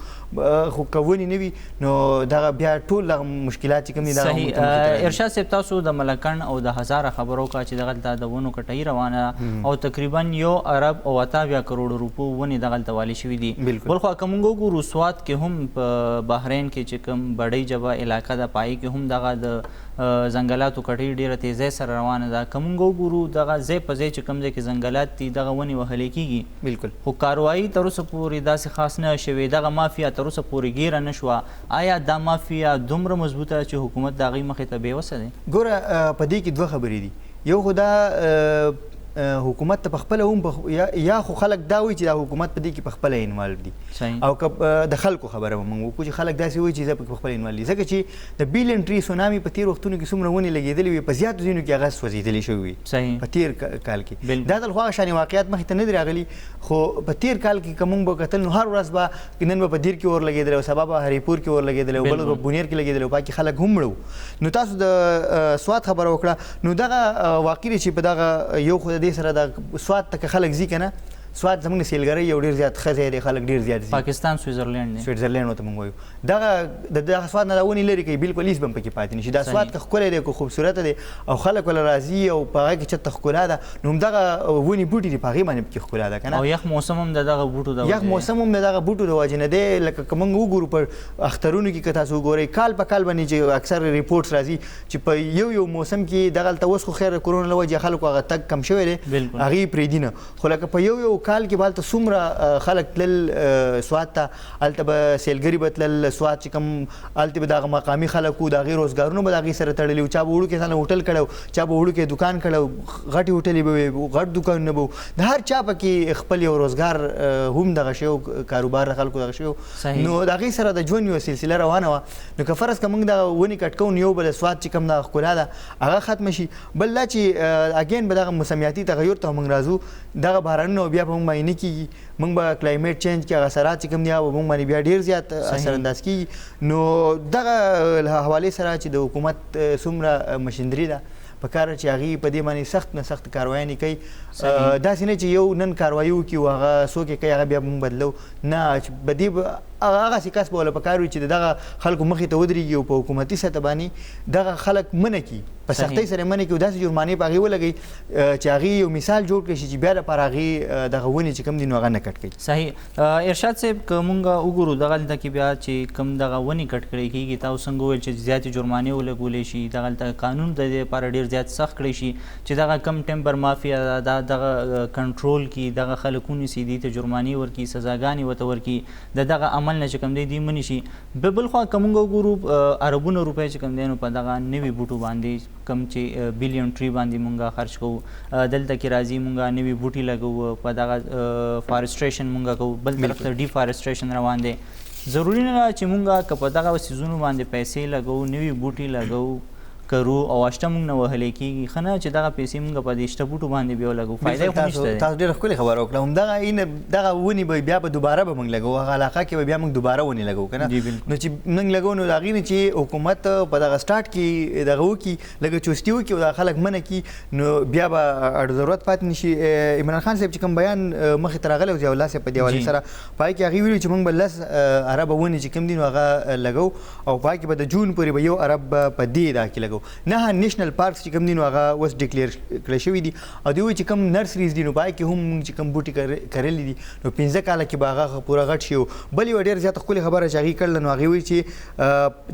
خو که ونې نه وي نو دغه بیا ټول دغه مشکلات چې کوم دي صحیح ارشاد صاحب تاسو د ملکن او د هزاره خبرو کا چې دغلته د ونو کټۍ روانه او تقریبا 1 ارب او 78 کروڑ روپو ونې دغلته والی شوي دي بل خو که موږ وګورو سوات کې هم په بحرین کې چې کوم بډۍ جبه علاقه ده پای کې هم دغه د ځنګلاتو کټۍ ډېره تیزۍ سره روانه ده که موږ وګورو دغه ځای په ځای چې کوم ځای کې ځنګلات دي دغه ونې وهلی کېږي بالکل خو کاروایي تر اوسه پورې داسې خاص نه شوې دغه مافیا تر اوسه پورې ګیره نه شوه آیا دا مافیا دومره مضبوطه چې حکومت د هغې مخې ته بېوسه دی ګوره په دې کې دوه خبرې دي یو خو دا حکومت ته پخپله هم یا خو خلک دا وایي چې دا حکومت په دې کې پخپله انوالو دي او که د خلکو خبره به موږ وکړو چې خلک داسې وایي چې زه پکې پخپله انوالو دي ځکه چې د بیلین ټري سونامي په تېر وختونو کې څومره ونې لګېدلې وي په زیاتو ځینو کې هغه سوځېدلې شوي وي په تېر کال کې دا ځل خو هغه شانې واقعیات مخې ته نه دي راغلي خو په تېر کال کې که موږ به کتل نو هر ورځ به نن به په دیر کې اور لګېدلی او سبا به هریپور کې اور لګېدلی او بل به بونیر کې لګېدلی او پاکې خلک هم مړه نو تاسو د سوات خبره وکړه نو دغه واقع دی چې په دغه یو خو د دې سره د سوات ته که خلک ځي که نه سوات زموږ د سیلګرۍ یو ډېر زیات ښه ځای دی خلک ډېر زیات ځي پاکستان سویزرلینډ دی سویټزرلینډ ورته موږ وایو دغه د دغه سوات نه دا ونې لرې کوي بالکل هېڅ به هم پکې پاتې نه شي دا سوات که ښکلی دی که خوبصورته دی او خلک ورله راځي او په هغه کې چېرته ښکلا ده نو همدغه ونې بوټي دي په هغې باندې پکې ښکلا ده که نه او یخ موسم هم د دغه بوټو د یخ موسم هم د دغه بوټو د وجې نه دی لکه که موږ وګورو په اخترونو کې که تاسو وګورئ کال په کال باندې چې اکثر ریپورټس راځي چې په یو موسم کې دغلته اوس خو خیر د کرونا له وجې خلکو هغه تګ کم شوی دی هغې پرېږدي نه خو لکه په یو کال کې به هلته څومره خلک تلل سوات ته هلته به سیلګري به تلل سوات چې کوم هلته به دغه مقامي خلک وو د هغې روزګارونه به د هغې سره تړلي وو چا به وړوکی مثلا هوټل کړی چا به وړوکی دوکان کړی غټې هوټلې به وي غټ دوکانونه به وو د هر چا پکې خپل یو روزګار هم دغه شی کاروبار د خلکو دغه شی نو د هغې سره د ژوند یوه سلسله روانه وه نو که فرض که موږ دغه ونې کټ کوو نو یو به د سوات چې کوم دغه ښکلا ده هغه ختمه شي بل دا چې اګین به دغه موسمیاتي تغیر ته موږ راځو دغه بارانونه بیا په موږ باندې نه کېږي موږ به کلایمیټ چینج کې هغه اثرات چې کوم دي هغه به موږ باندې بیا ډېر زیات اثرانداز کېږي نو دغه له حوالې سره چې د حکومت څومره مشندري ده په کار چې هغې په دې باندې سخت نه سخت کاروایانې کوي داسې نه چې یو نن کاروایي وکړي او هغه څوک یې کوي هغه بیا موږ بدلو نه په دې هغسې کس به وله په کار وي چې د دغه خلکو مخې ته ودرېږي او په حکومتي سطح باندې دغه خلک منع کړي په سختۍ سره منع کړي او داسې جرمانې په هغې ولګوي چې هغې یو مثال جوړ کړي چې بیا دپاره هغې دغه ونې چې کوم دي نو هغه نه کټ کوي صحیح ارشاد صاحب که مونږ وګورو دغلته کې بیا چې کوم دغه ونې کټ کړی کېږي تاسو څنګه وویل چې زیاتې جرمانې ولګولی شي دغلته قانون د دې لپاره ډېر زیات سخت کړی شي چې دغه کم ټیمبر مافیا دا دغه کنټرول کړي دغه خلک ونیسي دې ته جرمانې ورکړي سزاګانې ورته ورکړي د دغه عمل نه چې کوم دی دوی منې شي بل خوا که مونږ وګورو اربونه روپۍ چې کوم دی نو په دغه نوي بوټو باندې کوم چې بیلین ټري باندې مونږ خرچ کوو دلته کې راځي مونږ نوي بوټي لګوو په دغه فارسټریشن مونږ کوو بل طرف ته ډیفارسټریشن روان دی ضروري نه ده چې مونږ که په دغه څیزونو باندې پیسې لګوو نوي بوټي لګوو کرو او اشته مونږ نه وهلی کېږي ښه نه چې دغه پیسې مونږ په دې شته بوټو باندې بیا ولګوو فایده یې خو نشته دی تاسو ډېره ښکلې خبره وکړه همدغه دغه ونې به بیا به دوباره به موږ لګوو هغه علاقه کې به بیا موږ دوباره ونې لګوو که نه نو چې موږ لګوو نو د هغې نه چې حکومت په دغه سټارټ کې دغه وکړي لږه چوستي وکړي او دغه خلک منع کړي نو بیا به اړ ضرورت پاتې نه شي عمران خان صاحب چې کوم بیان مخې ته راغلی و ضیاءالله صاحب په دې حوالې سره په هغې کې هغې ویلي چې موږ به 10 اربه ونې چې کوم دي نو هغه لګوو او په هغې کې به د جون پورې به 1 ارب په دې دا کې لګوو نه نیشنل پارکس چې کوم دي نو هغه اوس ډیکلیئر کړی شوي دي او دوی چې کوم نرسریز دي نو پای کې هم چې کوم بوټي کرلي دي نو 15 کاله کې به هغه پوره غټ شي. بل یو ډېر زیاته ښکلې خبره چې هغې کړله نو هغې وایي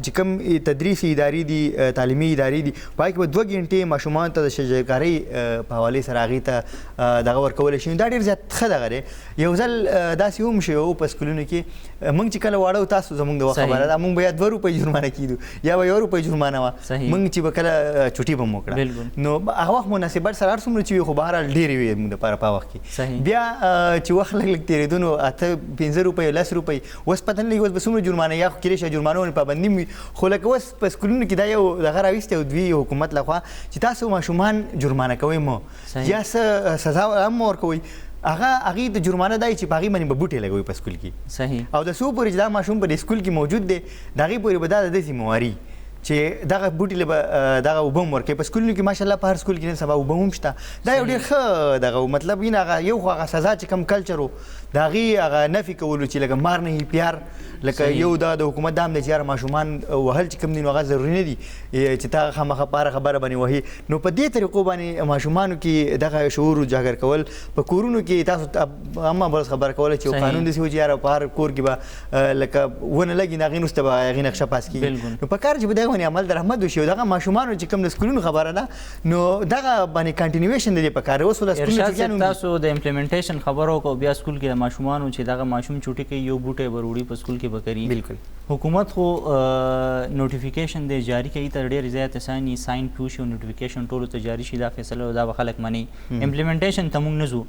چې کوم تدریسي ادارې دي تعلیمي ادارې دي پای کې به 2 غنټې ماشومانو ته د شجرکارۍ په حوالې سره هغې ته دغه ورکولی شي. دا ډېر زیات ښه دغه دی. یو ځل داسې هم شوی و په سکولونو کې موږ چې کله واړه و تاسو زموږ د وخت خبره ده موږ به یا 2 روپۍ جرمانه کېدو یا به 1 روپۍ جرمانه وه موږ چې به کله چوټي به مو وکړه نو هغه وخت مناسبت سره هر څومره چې وي خو بهرحال ډېرې وي موږ دپاره په وخت کې. بیا چې وخت لږ لږ تېرېدو نو 15 روپۍ 10 روپۍ اوس پته نه لګي اوس به څومره جرمانه یا خو کېدای شي جرمانه ونې پابندي وي خو لکه اوس په سکولونو کې دا یو دغه راویستی او دوی حکومت لخوا چې تاسو ماشومان جرمانه کوئ مه یا څه سزا هم ورکوئ هغې د جرمانه دا چې په هغې باندې به بوټې لګوي په سکول کې او د څو پورې چې دا ماشوم په دې سکول کې موجود دی د هغې پورې به دا د ده ذمهواري چې دغه بوټي له به دغه اوبه هم ورکوي. په سکولونو کې ماشاءالله په هر سکول کې نن سبا اوبه هم شته. دا یو ډېر ښه دغه مطلب وي هغه یو خو هغه سزا چې کوم کلچر و د هغې هغه نفي کولو چې لکه مار نه پیار لکه یو دا د حکومت دا هم دی چې یاره ماشومان وهل چې کوم دي نو هغه ضروري نه دي چې تا خامخا پاره خبره باندې وهي نو په دې طریقو باندې ماشومانو کې دغه شعور اجاګر کول په کورونو کې تاسو هم بس خبره کوله چې یو قانون داسې و چې یاره په هر کور کې به لکه ونه لګي د هغې وروسته به هغې نقشه پاس کېږي نو په کار چې په دغه باندې عمل د رحمت وشي او دغه ماشومانو چې کوم د سکولونو خبره ده نو دغه باندې کانټینیویشن د دې په کار اوس ارشاد تاسو د امپلیمنټیشن خبرو کو بیا سکول کې د ماشومانو چې دغه ماشوم چوټي کوي یو بوټی به وروړي په سکول کې به کوي بالکل حکومت خو نوټیفیکیشن دی جاری کوي تر ډېر زیات اساني ساين پیوشي او نوټیفیکیشن ټولو ته جاری شي دا فیصله دا به خلک مني امپلیمنټیشن ته موږ نه ځو.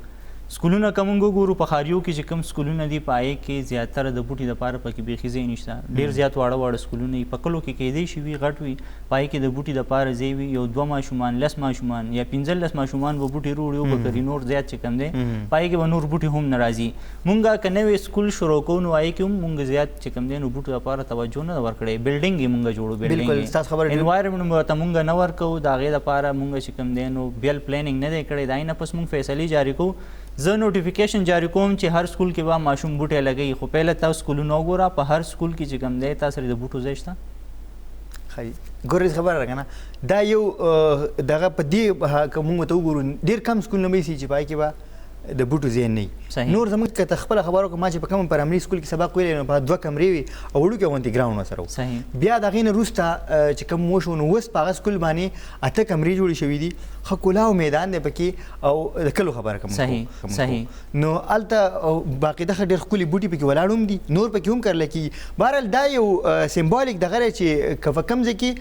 سکولونه که موږ وګورو په ښاریو کې چې کوم سکولونه دي په هغې کې زیاتره د بوټي دپاره پکې بیخي ځای نشته ډېر زیات واړه واړه سکولونه وي په کلو کې کیدای شي وي غټ وي په هغې کې د بوټي دپاره ځای وي یو 2 ماشومان 10 ماشومان یا 15 ماشومان به بوټي وروړي او به کري نور زیات چې کم دی په هغې کې به نور بوټي هم نه راځي. مونږ که نوی سکول شروع کوو نو هغې کې هم مونږ زیات چې کم دی نو بوټو دپاره توجه نه ده ورکړی بلډینګ یې مونږ جوړو بلډینګ انوایرمنټ ته مونږ نه ورکوو د هغې دپاره مونږ چې کم دی نو بیل پلانینګ نه دی کړی د هغې نه پس مونږ فیصلې جاري کوو. زه نوټیفیکیشن جاری کوم چې هر سکول کې به ماشوم بوټی لګوي خو پهله تاسو سکولونه وګوره په هر سکول کې چې کوم دی تا سره د بوټو ځای شته ګورې خبره ده که نه دا یو دغه په دې که موږ ته وګورو ډېر کم سکولونه به سي چې په هغې کې به د بوټو ځای نه وي نور زموږ که ته خپله خبره وکړه ما چې په کوم پرایمري سکول کې سبق ویلی نو په 2 کمرې وي او وړوکی غوندې ګراونډ ورسره و بیا د هغې نه وروسته چې کوم وشو نو اوس په هغه سکول باندې 8 کمرې جوړې شوي دي ښه کلاو میدان دی پکې او د کلو خبره کوم نو هلته باقاعده ښه ډېر ښکلي بوټي پکې ولاړ هم دي نور پکې هم کرلی کېږي. بهرحال دا یو سمبالیک دغه دی چې که په کوم ځای کې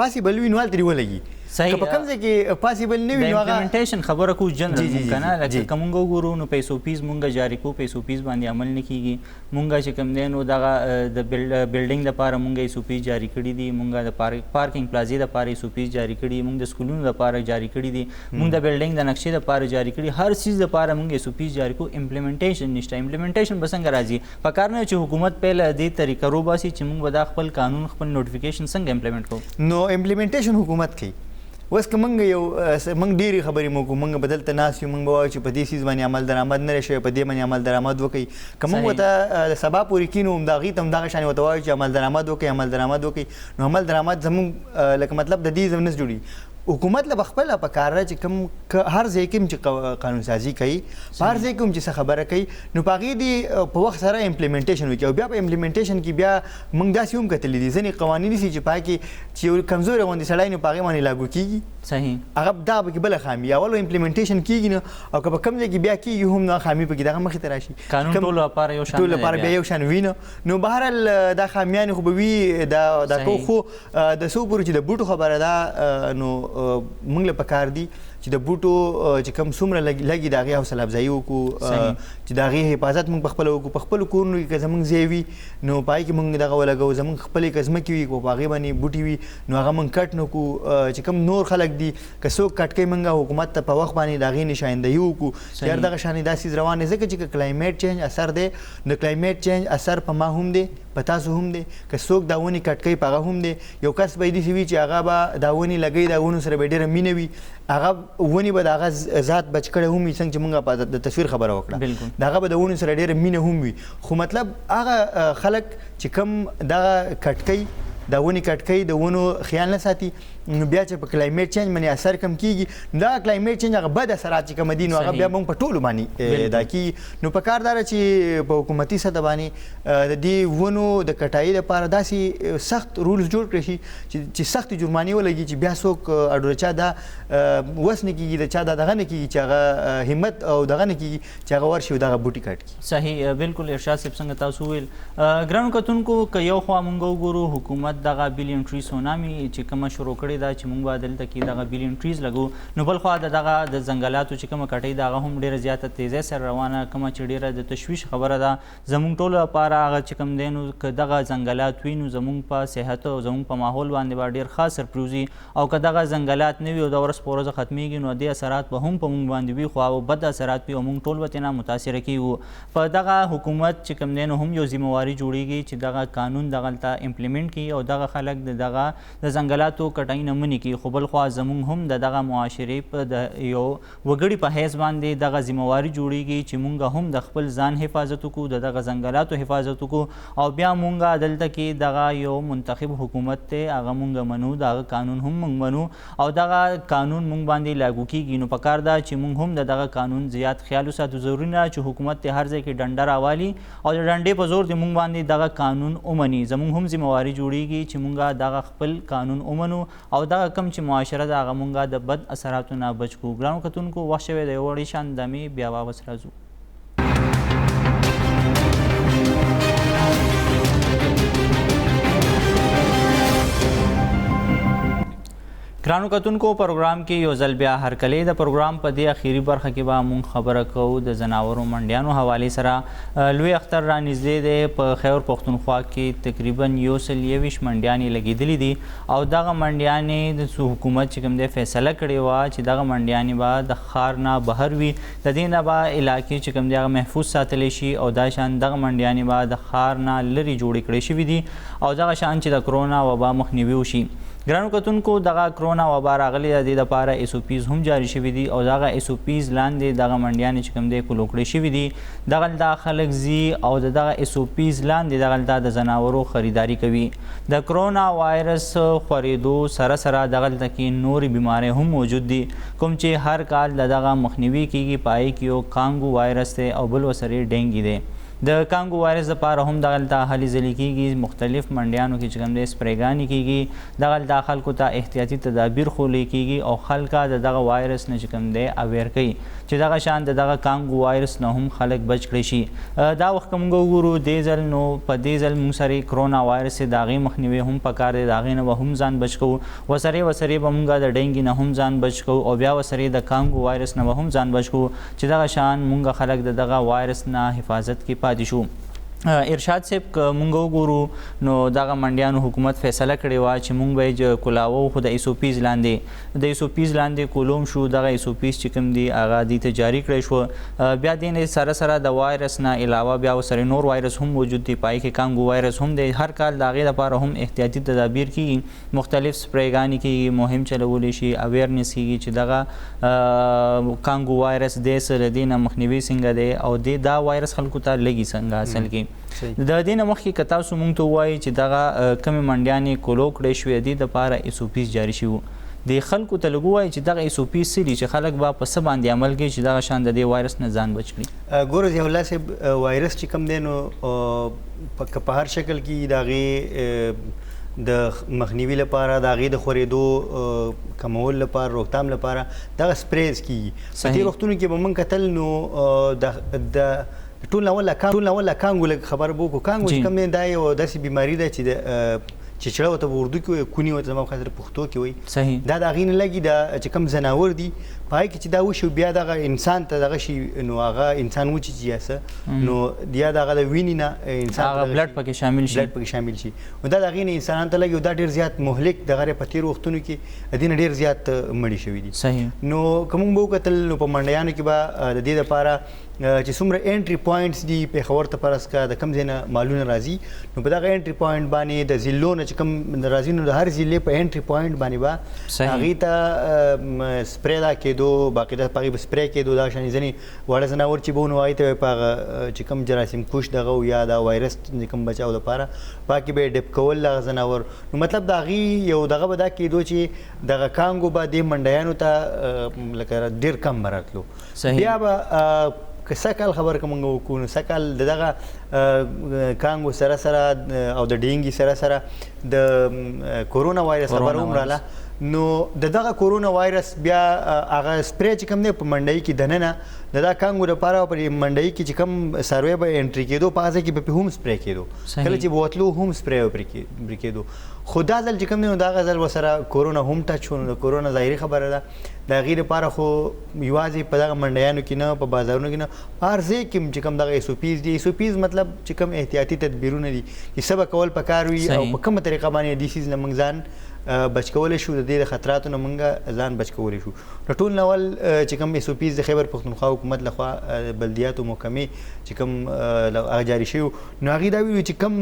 پاسبل وي نو هلته دې ولګي که په کوم ځای کې پاسبل نه وي نو هغه امپلیمنټیشن خبره کوو جنرال مونږ که نه لکه که مونږ وګورو نو پیسو فیز مونږ جاري کوو پیسو فیز باندې عمل نه کېږي مونږ چې کوم دی نو دغه د بلډینګ دپاره مونږ ایسو فیز جاري کړي دي مونږ د پارکینګ پلازې دپاره ایسو فیز جاري کړي دي مونږ د سکولونو دپاره جاري کړي دي مونږ د بلډینګ د نقشې دپاره جاري کړي هر څیز دپاره مونږ ایسو فیز جاري کوو امپلیمنټیشن نشته. امپلیمنټیشن به څنګه راځي په کار نه چې حکومت پهله دې طریقه روباسي چې مونږ به دا خپل قانون خپل نوټیفیکیشن څنګه امپلیمنټ کوو نو امپلیمنټیشن حکومت کوي. اوس که موږ یو موږ ډېرې خبرې مو کوو موږ به دلته ناست یو موږ به وایو چې په دې څیز باندې عمل درآمد نه دی شوی په دې باندې عمل درآمد وکړئ که موږ ورته د سبا پورې کینو د هغې ته هم دغه شانې ورته وایو چې عمل درآمد وکړئ عمل درآمد وکړئ نو عمل درآمد زموږ لکه مطلب د دې نه جوړي. حکومت له خپله په کار ده چې کوم هر ځای کې هم چې قانون سازي کوي په هر ځای کې هم چې څه خبره کوي نو په هغې دې په وخت سره امپلیمنټیشن وکړي او بیا په امپلیمنټیشن کې بیا موږ داسې هم کتلي دي ځینې قوانین دي چې په هغې کې چې یو کمزوری غوندې سړی نو په هغې باندې لاګو کېږي هغه دا پکې بله خامي اول امپلیمنټیشن کېږي نو او که په کوم ځای کې بیا کېږي هم نو خامي پکې دغه مخې ته راشي قانون ټولو لپاره یو شان ټولو لپاره بیا یو شان وي نو بهرحال دا خامیانې خو به وي دا کو خو د څو پورې چې د بوټو خبره ده نو موږ په کار دي چې د بوټو چې کوم څومره لګي د هغې حوصله افزایي وکړو چې د هغې حفاظت موږ پخپله وکړو په خپلو کورونو کې که زموږ ځای وي نو په هغې کې موږ دغه ولګوو زموږ خپلې که ځمکې وي په هغې باندې بوټي وي نو هغه موږ کټ نه کړو چې کوم نور خلک دي که څوک کټ کوي موږ حکومت ته په وخت باندې د هغې نشاندهي وکړو یار دغه شانې دا څیز روان دی ځکه چې که کلایمیټ چینج اثر دی د کلایمیټ چینج اثر په ما هم دی په تاسو هم دی که څوک دا ونې کټ کوي په هغه هم دی یو کس به یې داسې وي چې هغه به دا ونې لګوي دا ونو سره به ډېره مینه وي هغه ونې به د هغه ذات بچ کړی هم وي څنګه چې موږ په د تصویر خبره وکړه د هغه به د ونو سره ډېره مینه هم وي خو مطلب هغه خلک چې کوم دغه کټ کوي دا ونې کټ کوي د ونو خیال نه ساتي نو بیا چې په کلایمیټ چینج باندې اثر کم کیږي دا کلایمیټ چینج هغه بد اثرات چې کوم دي نو هغه بیا موږ په ټولو باندې دا کی نو په کار دار چې په حکومتي سطح باندې د دې ونو د کټای لپاره داسې سخت رولز جوړ کړی شي چې سخت جرمانه ولګي چې بیا څوک اډور چا دا وسنه کیږي د چا دغه نه کیږي چې هغه همت او دغه نه کیږي چې هغه ورشي دغه بوټي کټ کی. صحیح بالکل ارشاد صاحب څنګه تاسو ویل ګرانو کتونکو که یو خوا مونږ وګورو حکومت دغه بلین ټری سونامي چې کوم شروع کړی دا چې مونږ به دلته کې دغه بلین ټریز لګو نو بل خوا دغه د ځنګلاتو چې کوم کټۍ دغه هم ډیره زیاته تیزی سره روانه کوم چې ډیره د تشویش خبره ده زمونږ ټولو لپاره هغه چې کوم دی نو که دغه ځنګلات وي نو زمونږ په صحت او زمونږ په ماحول باندې به ډیر خاص سرپروزي او که دغه ځنګلات نه وي او د ورځ په ورځ ختمیږي نو دې اثرات به هم په مونږ باندې وي خو او بد اثرات وي او مونږ ټول به ترې متاثره کیږو. په دغه حکومت چې کوم دی نو هم یو ذمہواري جوړیږي چې دغه قانون دغلته امپلیمنٹ کړي او دغه خلک دغه د ځنګلاتو کټۍ نه منې کړي. خو بل خوا زمونږ هم دغه معاشرې په د یو وګړي په حیث باندې دغه ذمہواري جوړیږي چې مونږ هم د خپل ځان حفاظت وکړو د دغه ځنګلاتو حفاظت وکړو او بیا مونږ دلته کې دغه یو منتخب حکومت ته هغه مونږ منو دغه قانون هم مونږ منو او دغه قانون مونږ باندې لاګو کیږي. نو پکار دا چې مونږ هم دغه قانون زیات خیال وساتو. ضروري نه چې حکومت ته هر ځای کې ډنډه راوالي او د ډنډې په زور دې مونږ باندې دغه قانون ومني. زمونږ هم ذمہواري جوړیږي چې مونږ دغه خپل قانون ومنو او دغه کم چې معاشره ده هغه مونږ د بد اثراتو نه بچ کړو. ګرانو کتونکو وخت شوی د یو وړې شان دمې بیا واپس راځو. ګرانو کتونکو پروګرام کې یو ځل بیا هرکلی د پروګرام په دې اخیری برخه کې به مونږ خبره کوو د ځناورو منډیانو حوالې سره. لوی اختر را نږدې دی په خیبر پښتونخوا کې تقریبا 121 منډیانې لګېدلې دي او دغه منډیانې د حکومت چې کوم دی فیصله کړې وه چې دغه منډیانې به د ښار نه بهر وي د دې نه به علاقې چې کوم دی هغه محفوظ ساتلی شي او دا شان دغه منډیانې به د ښار نه لرې جوړې کړې شوي دي او دغه شان چې د کرونا وبا مخنیوي وشي. ګرانو کتونکو دغه کرونا وبا راغلی د دې لپاره ایس او پیز هم جاری شوي دي او دغه ایس او پیز لاندې دغه منډیانې چې کوم دی کلو کړې شوي دي دغلته خلک ځي او د دغه ایس او پیز لاندې دغلته د ځناورو خریداري کوي. د کرونا وایرس خورېدو سره سره دغلته کې نورې بیمارۍ هم موجود دي کوم چې هر کال د دغه مخنیوي کیږي. پای کې یو کانګو وایرس دی او بل ورسره ډینګي دی. د کانګو وایرس لپاره هم دغلته هلې ځلې کیږي مختلف منډیانو کې چې کوم دی سپریګانې کیږي دغلته خلکو ته احتیاطي تدابیر ښوولی کیږي او خلکه د دغه وایرس نه چې کوم دی اویر کوي چې دغه شان د دغه کانګو وایرس نه هم خلک بچ کړی شي. دا وخت که موږ وګورو دې ځل نو په دې ځل موږ سره کرونا وایرس د هغې مخنیوی هم پکار دی د هغې نه به هم ځان بچ کوو ورسرې به موږ د ډینګي نه هم ځان بچ کوو او بیا ورسرې د کانګو وایرس نه به هم ځان بچ کوو چې دغه شان موږ خلک د دغه وایرس نه حفاظت کې پاتې شو. ارشاد صاحب که مونږ وګورو نو دغه منډیانو حکومت فیصله کړې وه چې مونږ به یې کولاوو خو د ایس او پیز لاندې کولوم شو. دغه ایس او پیز چې کوم دي هغه دوی ته جاري کړی شو. بیا دې سره سره د وایرس نه علاوه بیا ورسره نور وایرس هم موجود دي پای کې کانګو وایرس هم دی. هر کال د هغې لپاره هم احتیاطي تدابیر کیږي مختلف سپریګانې کیږي مهم چلولی شي اویرنس کیږي چې دغه کانګو وایرس دی سره دې نه مخنیوي څنګه دی او دا وایرس خلکو ته لګي څنګه اصل کې. د دې نه مخکې که تاسو مونږ ته ووایي چې دغه کمې منډیانې کولو کړی شوې دي دپاره ایس او پیز جاري شوي د خلکو ته لږ ووایي چې دغه ایس او پیز څه دي چې خلک به په څه باندې عمل کوي چې دغه شان د دې وایرس نه ځان بچ کړي. ګوره ضیاء الله صاحب وایرس چې کوم دی نو که په هر شکل کې د هغې د مخنیوي لپاره د هغې د خورېدو کمول لپاره روکتام لپاره دغه سپریز کیږي. په دې وختونو کې به موږ کتل نو د ټول ناوله کانګو لږ خبر به وکړو. کانګو چې کوم دی دا یو داسې بیماري ده چې چړه ورته په اردو کې وایي کوني ورته زما په خاطر پښتو کې وایي. دا د هغې نه لګي دا چې کوم ځناور دي په هغې کې چې دا وشي بیا دغه انسان ته دغه شي نو هغه انسان وچیچي یا څه نو یا د هغه د وینې نه انسان بلډ پکې شامل شي نو دا د هغې نه انسانانو ته لګي او دا ډېر زیات مهلک دغه په تېرو وختونو کې د دې نه ډېر زیات مړي شوي دي. نو که موږ به وکتل نو په منډیانو کې به د دې دپاره چې څومره انټری پوینټس دي پېښور ته فرض کا د کم ځای نه مالونه راځي نو په دغه انټری پوینټ باندې د ضلعو نه چې کوم راځي نو د هر ضلع په انټری پوینټ باندې به هغې ته سپری دا کېدو باقاعده په هغې به سپری کېدو دا شانې ځینې واړه ځناور چې به ونو هغې ته به په هغه چې کوم جراثیم کش دغه یا د وایرس چې کوم بچاو دپاره په هغې به یې ډپ کول دغه ځناور نو مطلب د هغې یو دغه به دا کېدو چې دغه کانګو به دې منډیانو ته لکه ډېر کم به راتلو بیا به که سږ کال خبره که موږ وکړو نو سږ کال د دغه کانګو سره سره او د ډینګي سره سره د کورونا وایرس خبره هم راله نو د دغه کورونا وایرس بیا هغه سپری چې کوم دی په منډۍ کې دننه د دا کانګو لپاره په منډۍ کې چې کوم سروی به انټري کېدو په هغه ځای کې به هم سپری کېدو کله چې به وتلو هم سپری به کېدو خو دا ځل چې کوم دی نو دغه ځل ورسره کورونا هم ټچ شو نو د کورونا ظاهري خبره ده د هغې لپاره خو یوازې په دغه منډیانو کې نه په بازارونو کې نه هر ځای کې چې کوم دغه ایسوپیز دي ایسوپیز مطلب چې کوم احتیاطي تدبیرونه دي چې څه به کول پکار وي او په کومه طریقه باندې دې سیز نه موږ ځان بچ کولی شو د دې د خطراتو نه موږ ځان بچ کولی شو د ټول نول چې کوم ایسوپیز د خیبر پښتونخوا حکومت لخوا بلدیاتو محکمې چې کوم هغه جاري شوي نو هغې دا ویلي چې کوم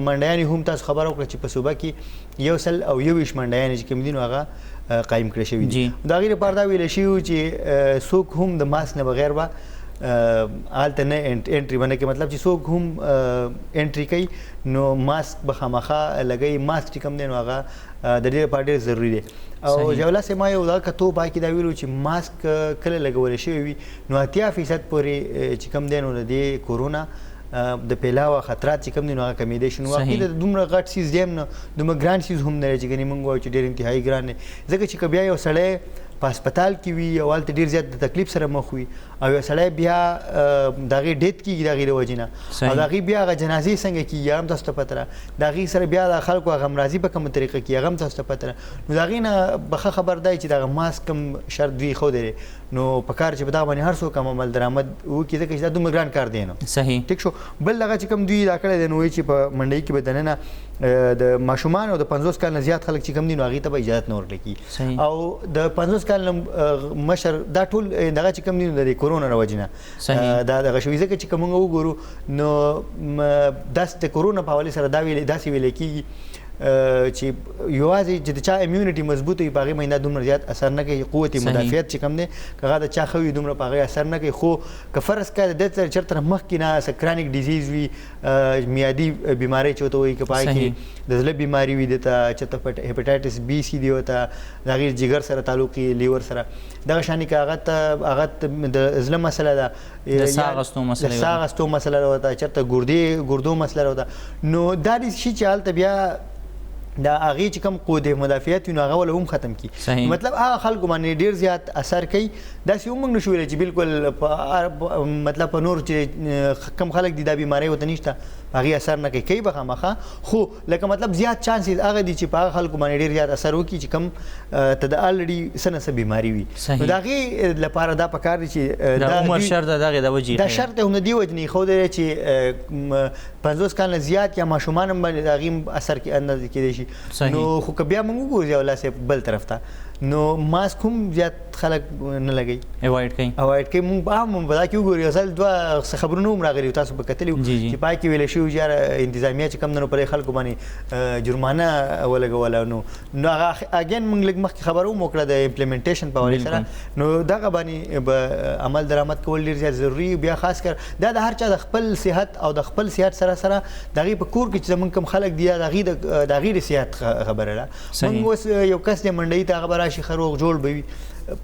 منډیانې هم تاسو خبره وکړه چې په صوبه کې 121 منډیانې چې کوم دي نو هغه قایم کړی شوي دي د هغې لپاره دا ویلی شوي چې څوک هم د ماسک نه بغیر به هلته نه انټري به نه کوي مطلب چې څوک هم انټري کوي نو ماسک به خامخا لګوي ماسک چې کوم دی نو هغه د دې لپاره ډېر ضروري دی او جولا سه ما یو دا کتو پاکي دا ویلو چې ماسک کله لګول شوی وي نو 80% پورې چې کوم دی نو د دې کورونا د پیلاوه خطرات چې کوم دي نو هغه کمیدی شي نو واقعي د دومره غټ سیز دی هم نه دومره ګران سیز هم نه چې ګنې موږ وایو چې ډېر انتهایي ګران دی ځکه چې که بیا یو سړی په هسپتال کې وي او هلته ډېر زیات د تکلیف سره مخ وي او یو سړی بیا د هغې ډیت کېږي د هغې د وجې نه او د هغې بیا هغه جنازې څنګه کېږي هغه هم تاسو ته پته ده د هغې سره بیا د خلکو هغه همراضي په کومه طریقه کېږي هغه هم تاسو ته پته ده نو د هغې نه به ښه خبر دی چې دغه ماسک کوم شرط دوی ښودی دی نو په کار چې په دغه باندې هر څوک هم عمل درآمد وکړي ځکه چې دا دومره ګران کار دی نو صحیح ټیک شو بل دغه چې کوم دوی دا کړی دی نو وایي چې په منډۍ کې به دننه د ماشومان او د 50 کال نه زیات خلک چې کوم دي نو هغې ته به اجازت نه ورکړی کېږي او د 50 کال نه مشر دا ټول دغه چې کوم دي نو د کورونا د وجې نه دا دغه شوي ځکه چې که موږ وګورو نو داسې د کورونا په حوالې سره داسې ویلی کېږي چې یوازې چې د چا امیونټي مضبوط وي په هغې باندې دومره زیات اثر نه کوي قوت مدافعت چې کوم دی که هغه د چا ښه وي دومره په هغې اثر نه کوي خو که فرض کړه د دې چېرته مخکې نه څه کرانیک ډیزیز وي میادي بیمارۍ چې ورته وایي که په هغې کې د زړه بیماري وي دته چېرته هیپاټایټس بي سی دی ورته د هغې جګر سره تعلق وي لیور سره دغه شانې که هغه د زړه مسله ده د ساه اخیستو مسله ده ورته چېرته ګردو مسله ده نو دا داسې شي چې هلته بیا دا هغې چې کوم قوت مدافعت وي نو هغه ول هم ختم کړي مطلب هغه خلکو باندې ډېر زیات اثر کوي داسې هم موږ نشو ویلی چې بالکل مطلب په نور چې کم خلک دي دا بیمارۍ ورته نشته هغې اثر نه کوي به خامخا خو لکه مطلب زیات چانسز هغه دي چې په هغه خلکو باندې ډېر زیات اثر وکړي چې کوم ته د الریډي څه نه څه بیماري وي نو د هغې لپاره دا پکار دی چې د عمر شرط د هغې د وجې دا شرط هم د دې وجې نه ایښودی دی چې 50 کال نه زیات یا ماشومان هم باندې د هغې اثر اندازه کېدی شي نو خو که بیا موږ وګورو ضیاءالله صاحب بل طرف ته نو ماسک هم زیات خلک نه لګوي اوایډ کوي موږ هم په دا کې وګورو یو ځل دوه خبرونه هم راغلي تاسو به کتلي چې پای کې ویلی شوي چې یاره انتظامیه چې کوم دی نو پر خلکو باندې جرمانه ولګوله نو هغه اګین موږ لږ مخکې خبره هم وکړه د امپلیمنټیشن په حوالې سره نو دغه باندې به عمل درآمد کول ډېر زیات ضروري بیا خاص کر دا د هر چا د خپل صحت او د خپل صحت سره سره د هغې په کور کې چې زموږ کوم خلک دي د هغې د صحت خبره ده موږ اوس یو کس دی منډۍ ته هغه به راشي ښه روغ جوړ به وي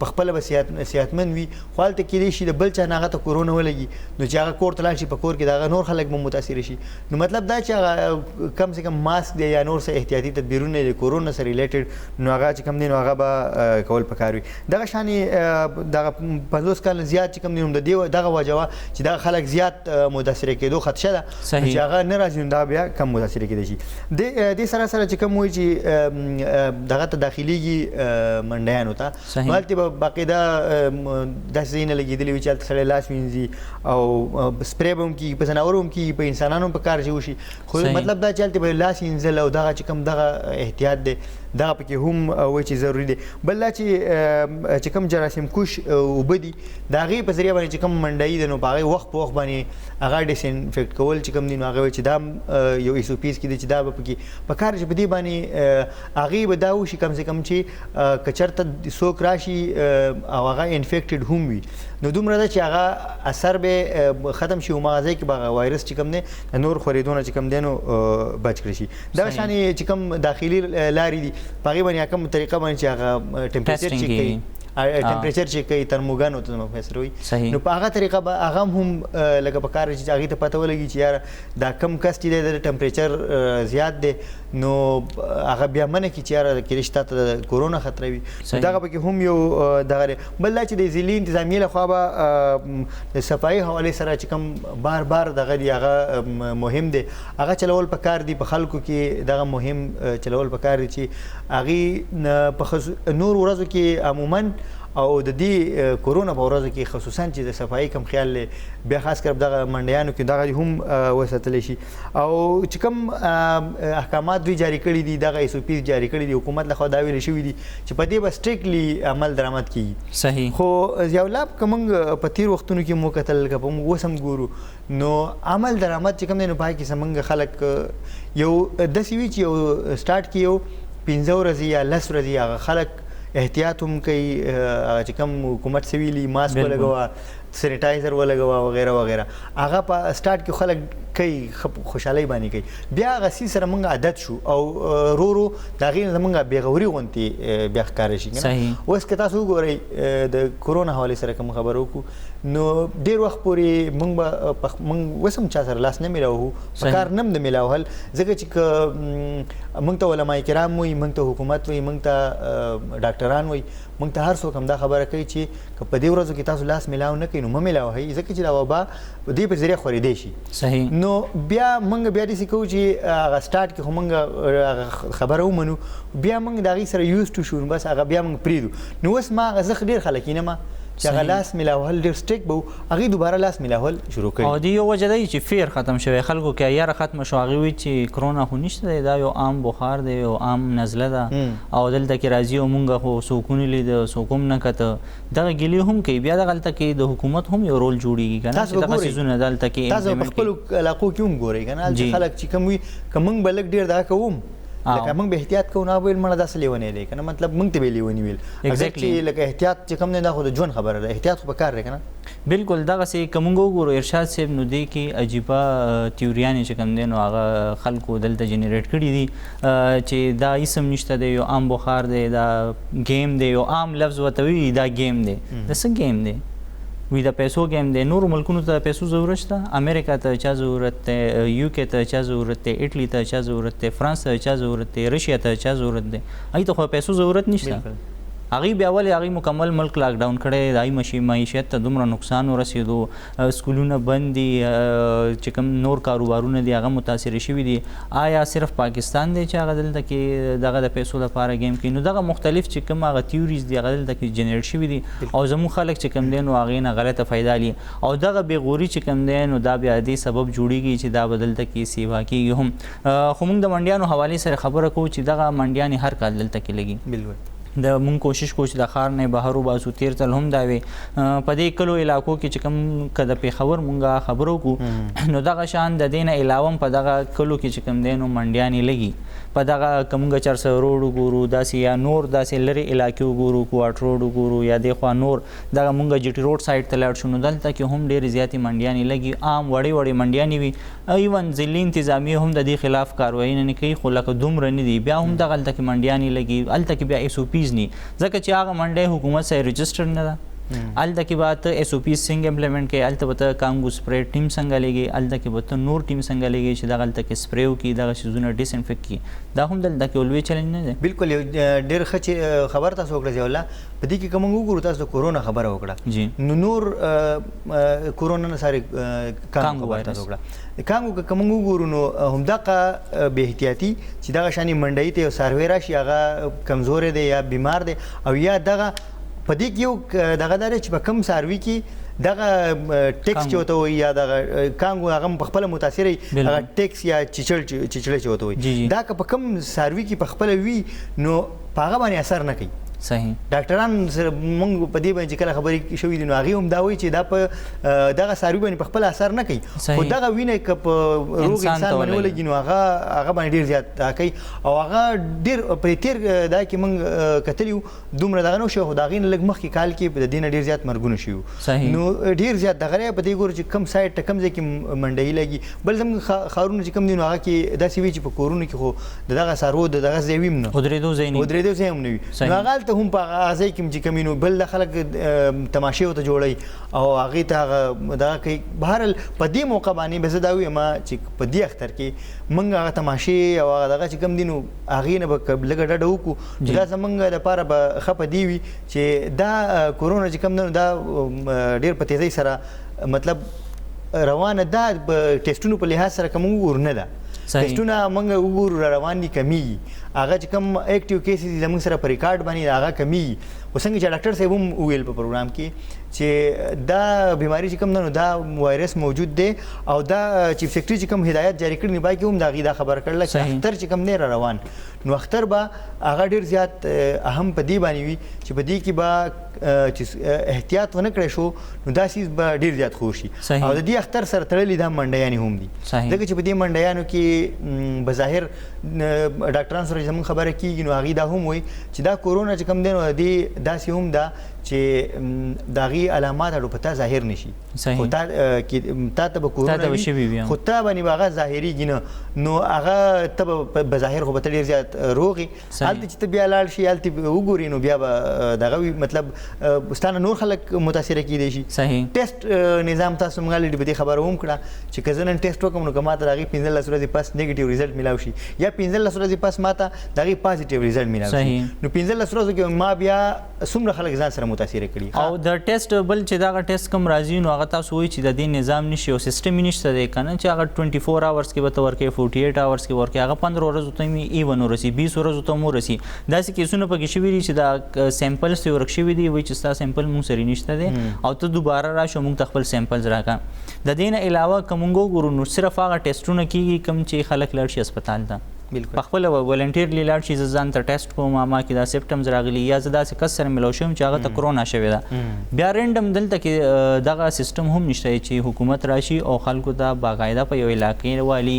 په خپله به صحتمند وي خو هلته کیدای شي د بل چا نه هغه ته کورونا ولګي نو چې هغه کور ته لاړ شي په کور کې د هغه نور خلک به متاثره شي نو مطلب دا چې هغه کم سے کم ماسک دی یا نور څه احتیاطي تدبیرونه د کورونا سره ریلیټډ نو هغه چې کوم دی نو هغه به کول پکار وي دغه شانې دغه 50 کال زیات چې کوم دی نو د دغه وجه وه چې دغه خلک زیات متاثره کېدو خدشه ده چې هغه نه راځي نو دا بیا کم متاثره کېدی شي دې سره سره چې کوم وایي چې دغه ته داخلېږي منډیانو ته هلته به باقاعده داسې ځای نه لګېدلي وي چې هلته سړی لاس وینځي او سپری به هم کېږي په ځناورو هم کېږي په انسانانو هم په کار چې وشي خو مطلب دا چې هلته به لاس وینځل او دغه چې کوم دغه احتیاط دی دغه پکې هم وایي چې ضروري دی. بل دا چې کوم جراثیم کش اوبه دي د هغې په ذریعه باندې چې کوم منډایي دی نو په هغې وخت په وخت باندې هغه ډسانفیکټ کول چې کوم دي نو هغه وایي چې دا یو SOPs کې دی چې دا به پکې په کار چې په دې باندې هغې به دا وشي کم سے کم چې که چېرته څوک راشي او هغه انفیکټډ هم وي نو دومره ده چې هغه اثر به ختم شي او مغزه کې به وایرس چې کوم دی نور خورېدونه چې کوم دی نو بچ کړی شي. دغه شانې چې کوم داخلي لارې دي په هغې باندې کوم طریقه باندې چې هغه ټمپریچر چیک کوي ټمپریچر چیک کوي ترموګانو ته زما فیصله وي نو په هغه طریقه به هغه هم لکه په کار چې هغې ته پته ولګي چې یاره دا کم کس چې دی د ټمپریچر زیات دی نو هغه بیا منع کړي چې یاره کېدای شي تا ته د کورونا خطره وي. دغه پکې هم یو دغه دی. بل دا چې د ضلعي انتظامیې لخوا به د صفایي حوالې سره چې کوم بار بار دغه دی هغه مهم دی هغه چلول پکار دي په خلکو کې دغه مهم چلول پکار دي چې هغې په نور ورځو کې عموما او د دې کورونا په ورځو کې خصوصا چې د صفایي کم خیال بیا خاص کر دغه منډیانو کې دغه هم وساتلی شي او چې کوم احکامات دوی جاری کړي دي دغه SOPs جاری کړي دي حکومت لخوا دا ویل شوي دي چې په دې به سټریکټلی عمل درآمد کیږي. صحیح. خو ضیاء الله که موږ په تېرو وختونو کې مو کتل که په موږ اوس هم ګورو نو عمل درآمد چې کوم دی نو په هغې کې زموږ خلک یو داسې وي چې یو سټارټ کې یو 15 ورځې یا 10 ورځې هغه خلک احتیاط هم کوي چې کوم حکومت څه ویلي ماسک ولګوه سینیټایزر ولګوه وغیره وغیره هغه په سټارټ کې خلک کوي خوشحالۍ باندې کوي بیا هغه سي سره موږ عادت شو او ورو ورو د هغې نه زموږ بېغوري غوندې بیا ښکاره شي که اوس که تاسو وګورئ د کورونا حوالې سره کوم خبره وکړو نو ډېر وخت پورې موږ اوس هم چا سره لاس نه میلاوهو په کار نه هم د میلاوهل ځکه چې که موږ ته علما کرام وایي موږ ته حکومت وایي موږ ته ډاکټران وایي موږ ته هر څوک هم دا خبره کوي چې که په دې ورځو کې تاسو لاس میلاو نه کوئ نو مه میلاوهئ ځکه چې دا وبا دې په ذریعه خورېدی شي. صحیح. نو بیا موږ بیا داسې کوو چې هغه سټارټ کې خو موږ خبره ومنو بیا موږ د هغې سره یوز ټو شو بس هغه بیا موږ پرېږدو نو اوس ما هغه زه ډېر خلک ینم چې هغه لاس میلاوهل ډېر سټریک به وو هغې دوباره لاس میلاوهل شروع کوي. او د یو وجه دی چې فیر ختم شوی خلکو کې یاره ختمه شو هغې وایي چې کرونا خو نشته دی دا یو عام بخار دی یو عام نزله ده او دلته کې راځي او مونږ خو څوک ونه لیده څوک هم نه کته دغه ګیلې هم کوي بیا دغلته کې د حکومت هم یو رول جوړېږي که نه چې دغه څیزونه دلته کې تاسو په خپلو علاقو کې هم ګورئ که نه هلته خلک چې کوم وي که موږ به لږ ډېر دغه کوو لکه موږ به احتیاط کوو نه ویل مړه داسې لیونی دی که نه مطلب موږ ته به یې لیوني ویل چې لکه احتیاط چې کوم دی دا خو د ژوند خبره ده احتیاط خو پکار دی که نه. بالکل دغسې که موږ وګورو ارشاد صاحب نو دې کې عجیبه تیوریانې چې کوم دی نو هغه خلکو دلته جنریټ کړي دي چې دا اسم نشته دی یو عام بخار دی دا گیم دی یو عام لفظ ورته وي دا گیم دی د څه گیم دی وی د پیسو گیم دی نورو ملکونو ته پیسو ضرورت شته امریکا ته چا ضرورت دی UK ته چا ضرورت دی ایټلی ته چا ضرورت دی فرانس ته چا ضرورت دی رشیا ته چا ضرورت دی هغې ته خو پیسو ضرورت نشته هغې بیا ولې هغې مکمل ملک لاک ډاون کړی د هغې معیشت ته دومره نقصان ورسېدو سکولونه بند دي چې کوم نور کاروبارونه دي هغه متاثره شوي دي آیا صرف پاکستان دی چې هغه دلته کې دغه د پیسو لپاره گیم کوي نو دغه مختلف چې کوم هغه تیوریز دي هغه دلته کې جنریټ شوي دي او زموږ خلک چې کوم دی نو هغې نه غلطه فایده اخلي او دغه بېغوري چې کوم دی نو دا بیا دې سبب جوړېږي چې دا به دلته کې سیوا کېږي هم خو موږ د منډیانو حوالې سره خبره کوو چې دغه منډیانې هر کال دلته کې لګي. بالکل. د مونږ کوشش کوو چې د ښار نه بهر وباسو تېر ځل هم دا وې په دې کلو علاقو کې چې کوم که د پېښور مونږ خبرو وکړو نو دغه شان د دې نه علاوه هم په دغه کلو کې چې کوم دی نو منډیانې لګي په دغه که مونږ چرسه روډ وګورو داسې یا نور داسې لرې علاقې وګورو کوارټ روډ وګورو یا دېخوا نور دغه مونږ جي ټي روډ سایډ ته لاړ شو نو دلته کې هم ډېرې زیاتې منډیانې لګي عام وړې وړې منډیانې وي ایون ضلعي انتظامیې هم د دې خلاف کاروایي نه کوي خو لکه دومره نه دي بیا هم دغه هلته کې منډیانې لګي هلته کې بیا SOPs ني ځکه چې هغه منډی حکومت سره رجسټر نه ده هلته کې به ته SOPs څنګه امپلیمنټ کوي هلته به ته کانګو سپری ټیم څنګه لګي هلته کې به ته نور ټیم څنګه لګي چې دغه هلته کې سپری وکړي دغه څیزونه ډسانفیکټ کړي دا هم دلته کې لوی چلنج نه دی. بالکل یو ډېر ښه خبر تاسو وکړه ضیاء الله په دې کې که موږ وګورو تاسو د کورونا خبره وکړه نو نور کورونا نه ساري کانګو خبره تاسو وکړه کانګو که موږ وګورو نو همدغه بې احتیاطي چې دغه شانې منډۍ ته یو څاروی راشي هغه کمزوری دی یا بیمار دی او یا دغه په دې کې یو دغه دا دی چې په کوم څاروي کې دغه ټیکس چې وته وي یا دغه کانګو هغه په خپل متاثر هغه ټیکس یا چیچل چې وته وي دا که په کم ساروي کې په خپل وي نو پاغه باندې اثر نه کوي. صحیح. ډاکټران موږ په دې باندې کله خبرې شوې دي نو هغه هم دا وایي چې دا په دغه ساروي باندې په خپل اثر نه کوي خو دغه وینه که په روغ انسان باندې ولګي نو هغه باندې ډیر زیات کوي او هغه ډیر په تیر دا کې موږ کتلیو دومره دغه نو شو خو دا غین لګ مخ کې کال کې په دینه ډیر زیات مرګونه شي نو ډیر زیات دغه په دې ګور چې کم سایت ته کم ځای کې منډي لګي بل زموږ خارونه چې کم دي نو هغه کې داسې وی چې په کورونو کې خو دغه سارو دغه زویم نه ودرېدو زې هم نه وي نو هغه ته هم په غازي کې چې کمینو بل خلک تماشې وته جوړي او هغه ته دا کوي بهرل په دې موقع باندې به زه دا وایم چې په دې اختر کې موږ هغه تماشې او هغه چې کم دینو هغه نه به لګ ډډ وکړو چې دا زمونږ لپاره به خپه دی وي چې دا کورونا چې کم دا ډیر په تیزی سره مطلب روانه ده ټیسټونو په لحاظ سره کوم ورنه ده ټیسټونه موږ وګورو روان دي کمی هغه چې کوم اکټیو کیسز زموږ سره په ریکارډ باندې هغه کمی وسنګ چې ډاکټر صاحب هم ویل په پروګرام کې چې دا بیماری چې کوم نه دا وایرس موجود دی او دا چیف سیکرټری چې کوم هدایت جاری کړی نه باقي هم دا غیدا خبر کړل چې اختر چې کوم نه روان نو اختر به هغه ډیر زیات اهم په دی باندې وي چې په دی کې به چې احتیاط ونه کړی شو نو دا سیز به ډیر زیات خوشي او د دې اختر سره تړلې دا منډیان هم دي ځکه چې په دې منډیانو کې بظاهر ډاکټران سره زموږ خبره کیږي نو هغه دا هم وي چې دا کورونا چې کوم دی نو دې داسې هم دا چې داغي علامات اړو پتا ظاهر نشي خو تا ته به کورونا خو تا باندې هغه ظاهري ګنه نو هغه ته به ظاهر خو به ډیر زیات روغي حالت چې بیا لاړ شي حالت وګوري نو بیا دغه مطلب ستانه نور خلک متاثر کیدي شي ټیسټ نظام تاسو موږ لري به خبره هم کړه چې کزنن ټیسټ وکم نو کما ته دغه 15 ورځې پس نیگیټیو ریزلټ ملاوي شي یا 15 ورځې پس ماته دغه پازیټیو ریزلټ ملاوي شي نو 15 ورځې کې ما بیا څومره خلک ځان سره متاثر کړي او د ټیسټ بل چې دا ټیسټ کوم راځي نو هغه تاسو وایي چې د دې نظام نشي او سیستم نشته دی کنه چې هغه 24 اورز کې به تور کې 48 اورز کې ورکه هغه 15 ورځې ته می ایون ورسي 20 ورځې ته مو رسي دا چې کیسونه پکې شوی دي چې دا سیمپل سي ورک شوی دی وایي چې ستا سیمپل مو سری نشته دی او ته دوباره راشو موږ خپل سیمپلز راکا د دې نه علاوه کومګو ګورو نو صرف هغه ټیسټونه کیږي کوم چې خلک لاړ شي هسپتال ته بالکل خپل ولنټیرلی لاړ شي ځان ته ټیسټ کوم ما کې دا سیمپټمز راغلي یا زدا څه کس سره ملو شوم چې هغه ته کرونا شوی دا بیا رینډم دلته کې دغه سیستم هم نشته چې حکومت راشي او خلکو ته باقاعده په یو علاقې والی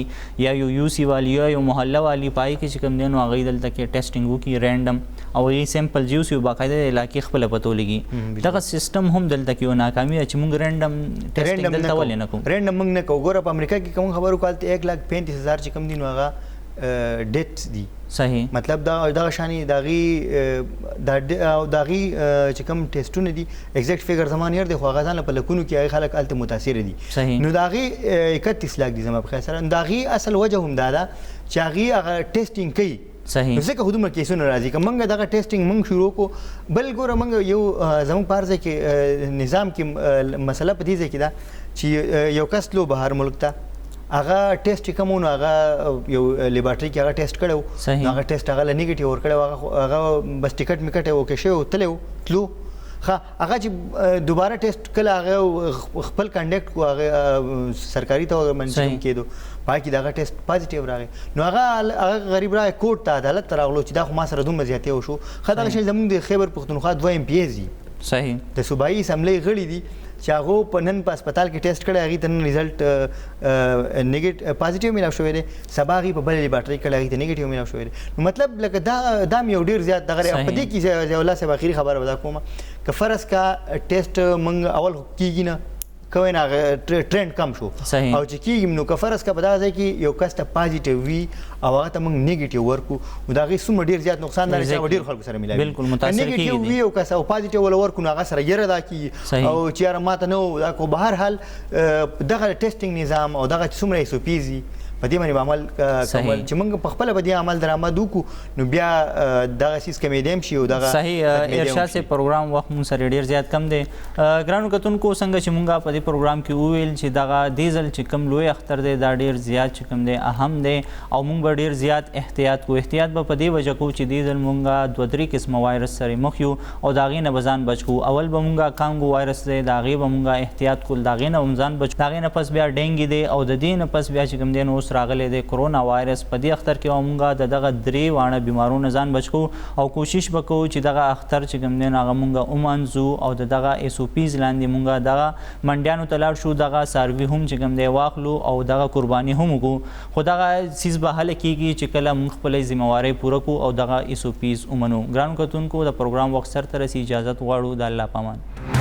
یا یو سی والی یا یو محله والی پای کې چې کوم دین هغه دلته کې ټیسټینګ وکي رینډم او یې سیمپل جوس یو باقاعده علاقې خپل پتو لګي دغه سیستم هم دلته کې ناکامي چې موږ رینډم ټیسټینګ دلته ولې نه کوو رینډم موږ نه کوو ګوره په امریکا کې کوم خبرو کالته 1,35,000 چې کوم دین هغه ډیټ دي صحیح مطلب دا شانی داغي چې کوم ټیسټونه دي ایگزیکټ فیګر زمان یې د خو غزان په لکونو کې خلک الته متاثر دي نو داغي 31 لک دي زما په خیر سره داغي اصل وجه هم دا چې هغه ټیسټینګ کوي صحیح ځکه خودمره کیسونه راځي که موږ دغه ټیسټینګ موږ شروع کو بل ګوره موږ یو زموږ پارځه کې نظام کې مسله په دې ځای کې دا چې یو کس لو بهر ملک ته هغه ټیسټ کومونه هغه یو لیبارټری کې هغه ټیسټ کړو هغه ټیسټ هغه نیگیټیو ور کړو هغه بس ټیکټ میکټ او کې شو تلو هغه چې دوباره ټیسټ کله هغه خپل کنډکټ کو هغه سرکاري ته منظم کېدو باقي دغه ټیسټ پازیټیو راغی نو هغه غریب راغی کوټ ته عدالت ته راغلو چې دا خو ما سره دومره زیاتې وشو خدای شي زموږ د خیبر پښتونخوا 2 MPs دي صحیح د صوبایي اسمبلی غړي دي چې هغه په نن په هسپتال کې ټیسټ کړی هغه ته نن ریزلټ نیگیټیو پازیټیو ملاو شوی دی سبا هغه په بل لیبارټری کې هغه ته نیگیټیو ملاو شوی دی نو مطلب لکه دا یو ډیر زیات دغه په دې کې چې الله سبا اخیری خبره ودا کوم که فرض کا ټیسټ منګ اول کیږي نه کوي نه ټرند کم شو او چې کیږي نو که فرض کا په دغه ځای کې یو کس ته پازیټیو وي او هغه ته موږ نیگیټیو ورکو نو دا غي سم ډیر زیات نقصان لري چې ډیر خلکو سره ملایي بالکل متاثر کیږي نیگیټیو وی او کس او پازیټیو ول ورکو نو هغه سره یره دا کی او چې ماته نو دا کو بهر حال دغه ټیسټینګ نظام او دغه څومره SOPs په دې باندې عمل کول چې موږ په خپل بدی عمل درآمد وکړو نو بیا دغه سیس کمې دیم شي او دغه صحیح ارشاد سے پروګرام وخت مون سره ډیر زیات کم دی ګرانو کتونکو څنګه چې مونږه په دې پروګرام کې وویل چې دغه ډیزل چې کم لوی اختر دی دا ډیر زیات چې کم دی اهم دی او مونږ به ډیر زیات احتیاط کو احتیاط به په دې وجه کو چې ډیزل مونږه 2-3 قسمه وایرس سره مخ یو او داغې نه بزان بچو اول به مونږه کانګو وایرس دی داغې به مونږه احتیاط کول داغې نه ومزان بچو داغې نه پس بیا ډینګي دی او د دې نه پس بیا چې کم دی نو اوس راغلی دی کرونا وایرس په دې اختر کې مونږه دغه 3 وانه بیمارونو ځان بچو او کوشش وکړو چې دغه اختر چې کم دی هغه مونږه اومانځو او دغه اس او پیز لاندې مونږه دغه منډیانو ته لاړ شو دغه ساروي هم چې کم دی واخلو او دغه قرباني هم وکړو خو دغه سیز به حل کیږي چې کله مونږ خپلې ذمہواري پوره کړو او دغه اس او پیز ومنو ګرانو کتونکو د پروګرام وخت سره تر اجازه غواړو د الله پامان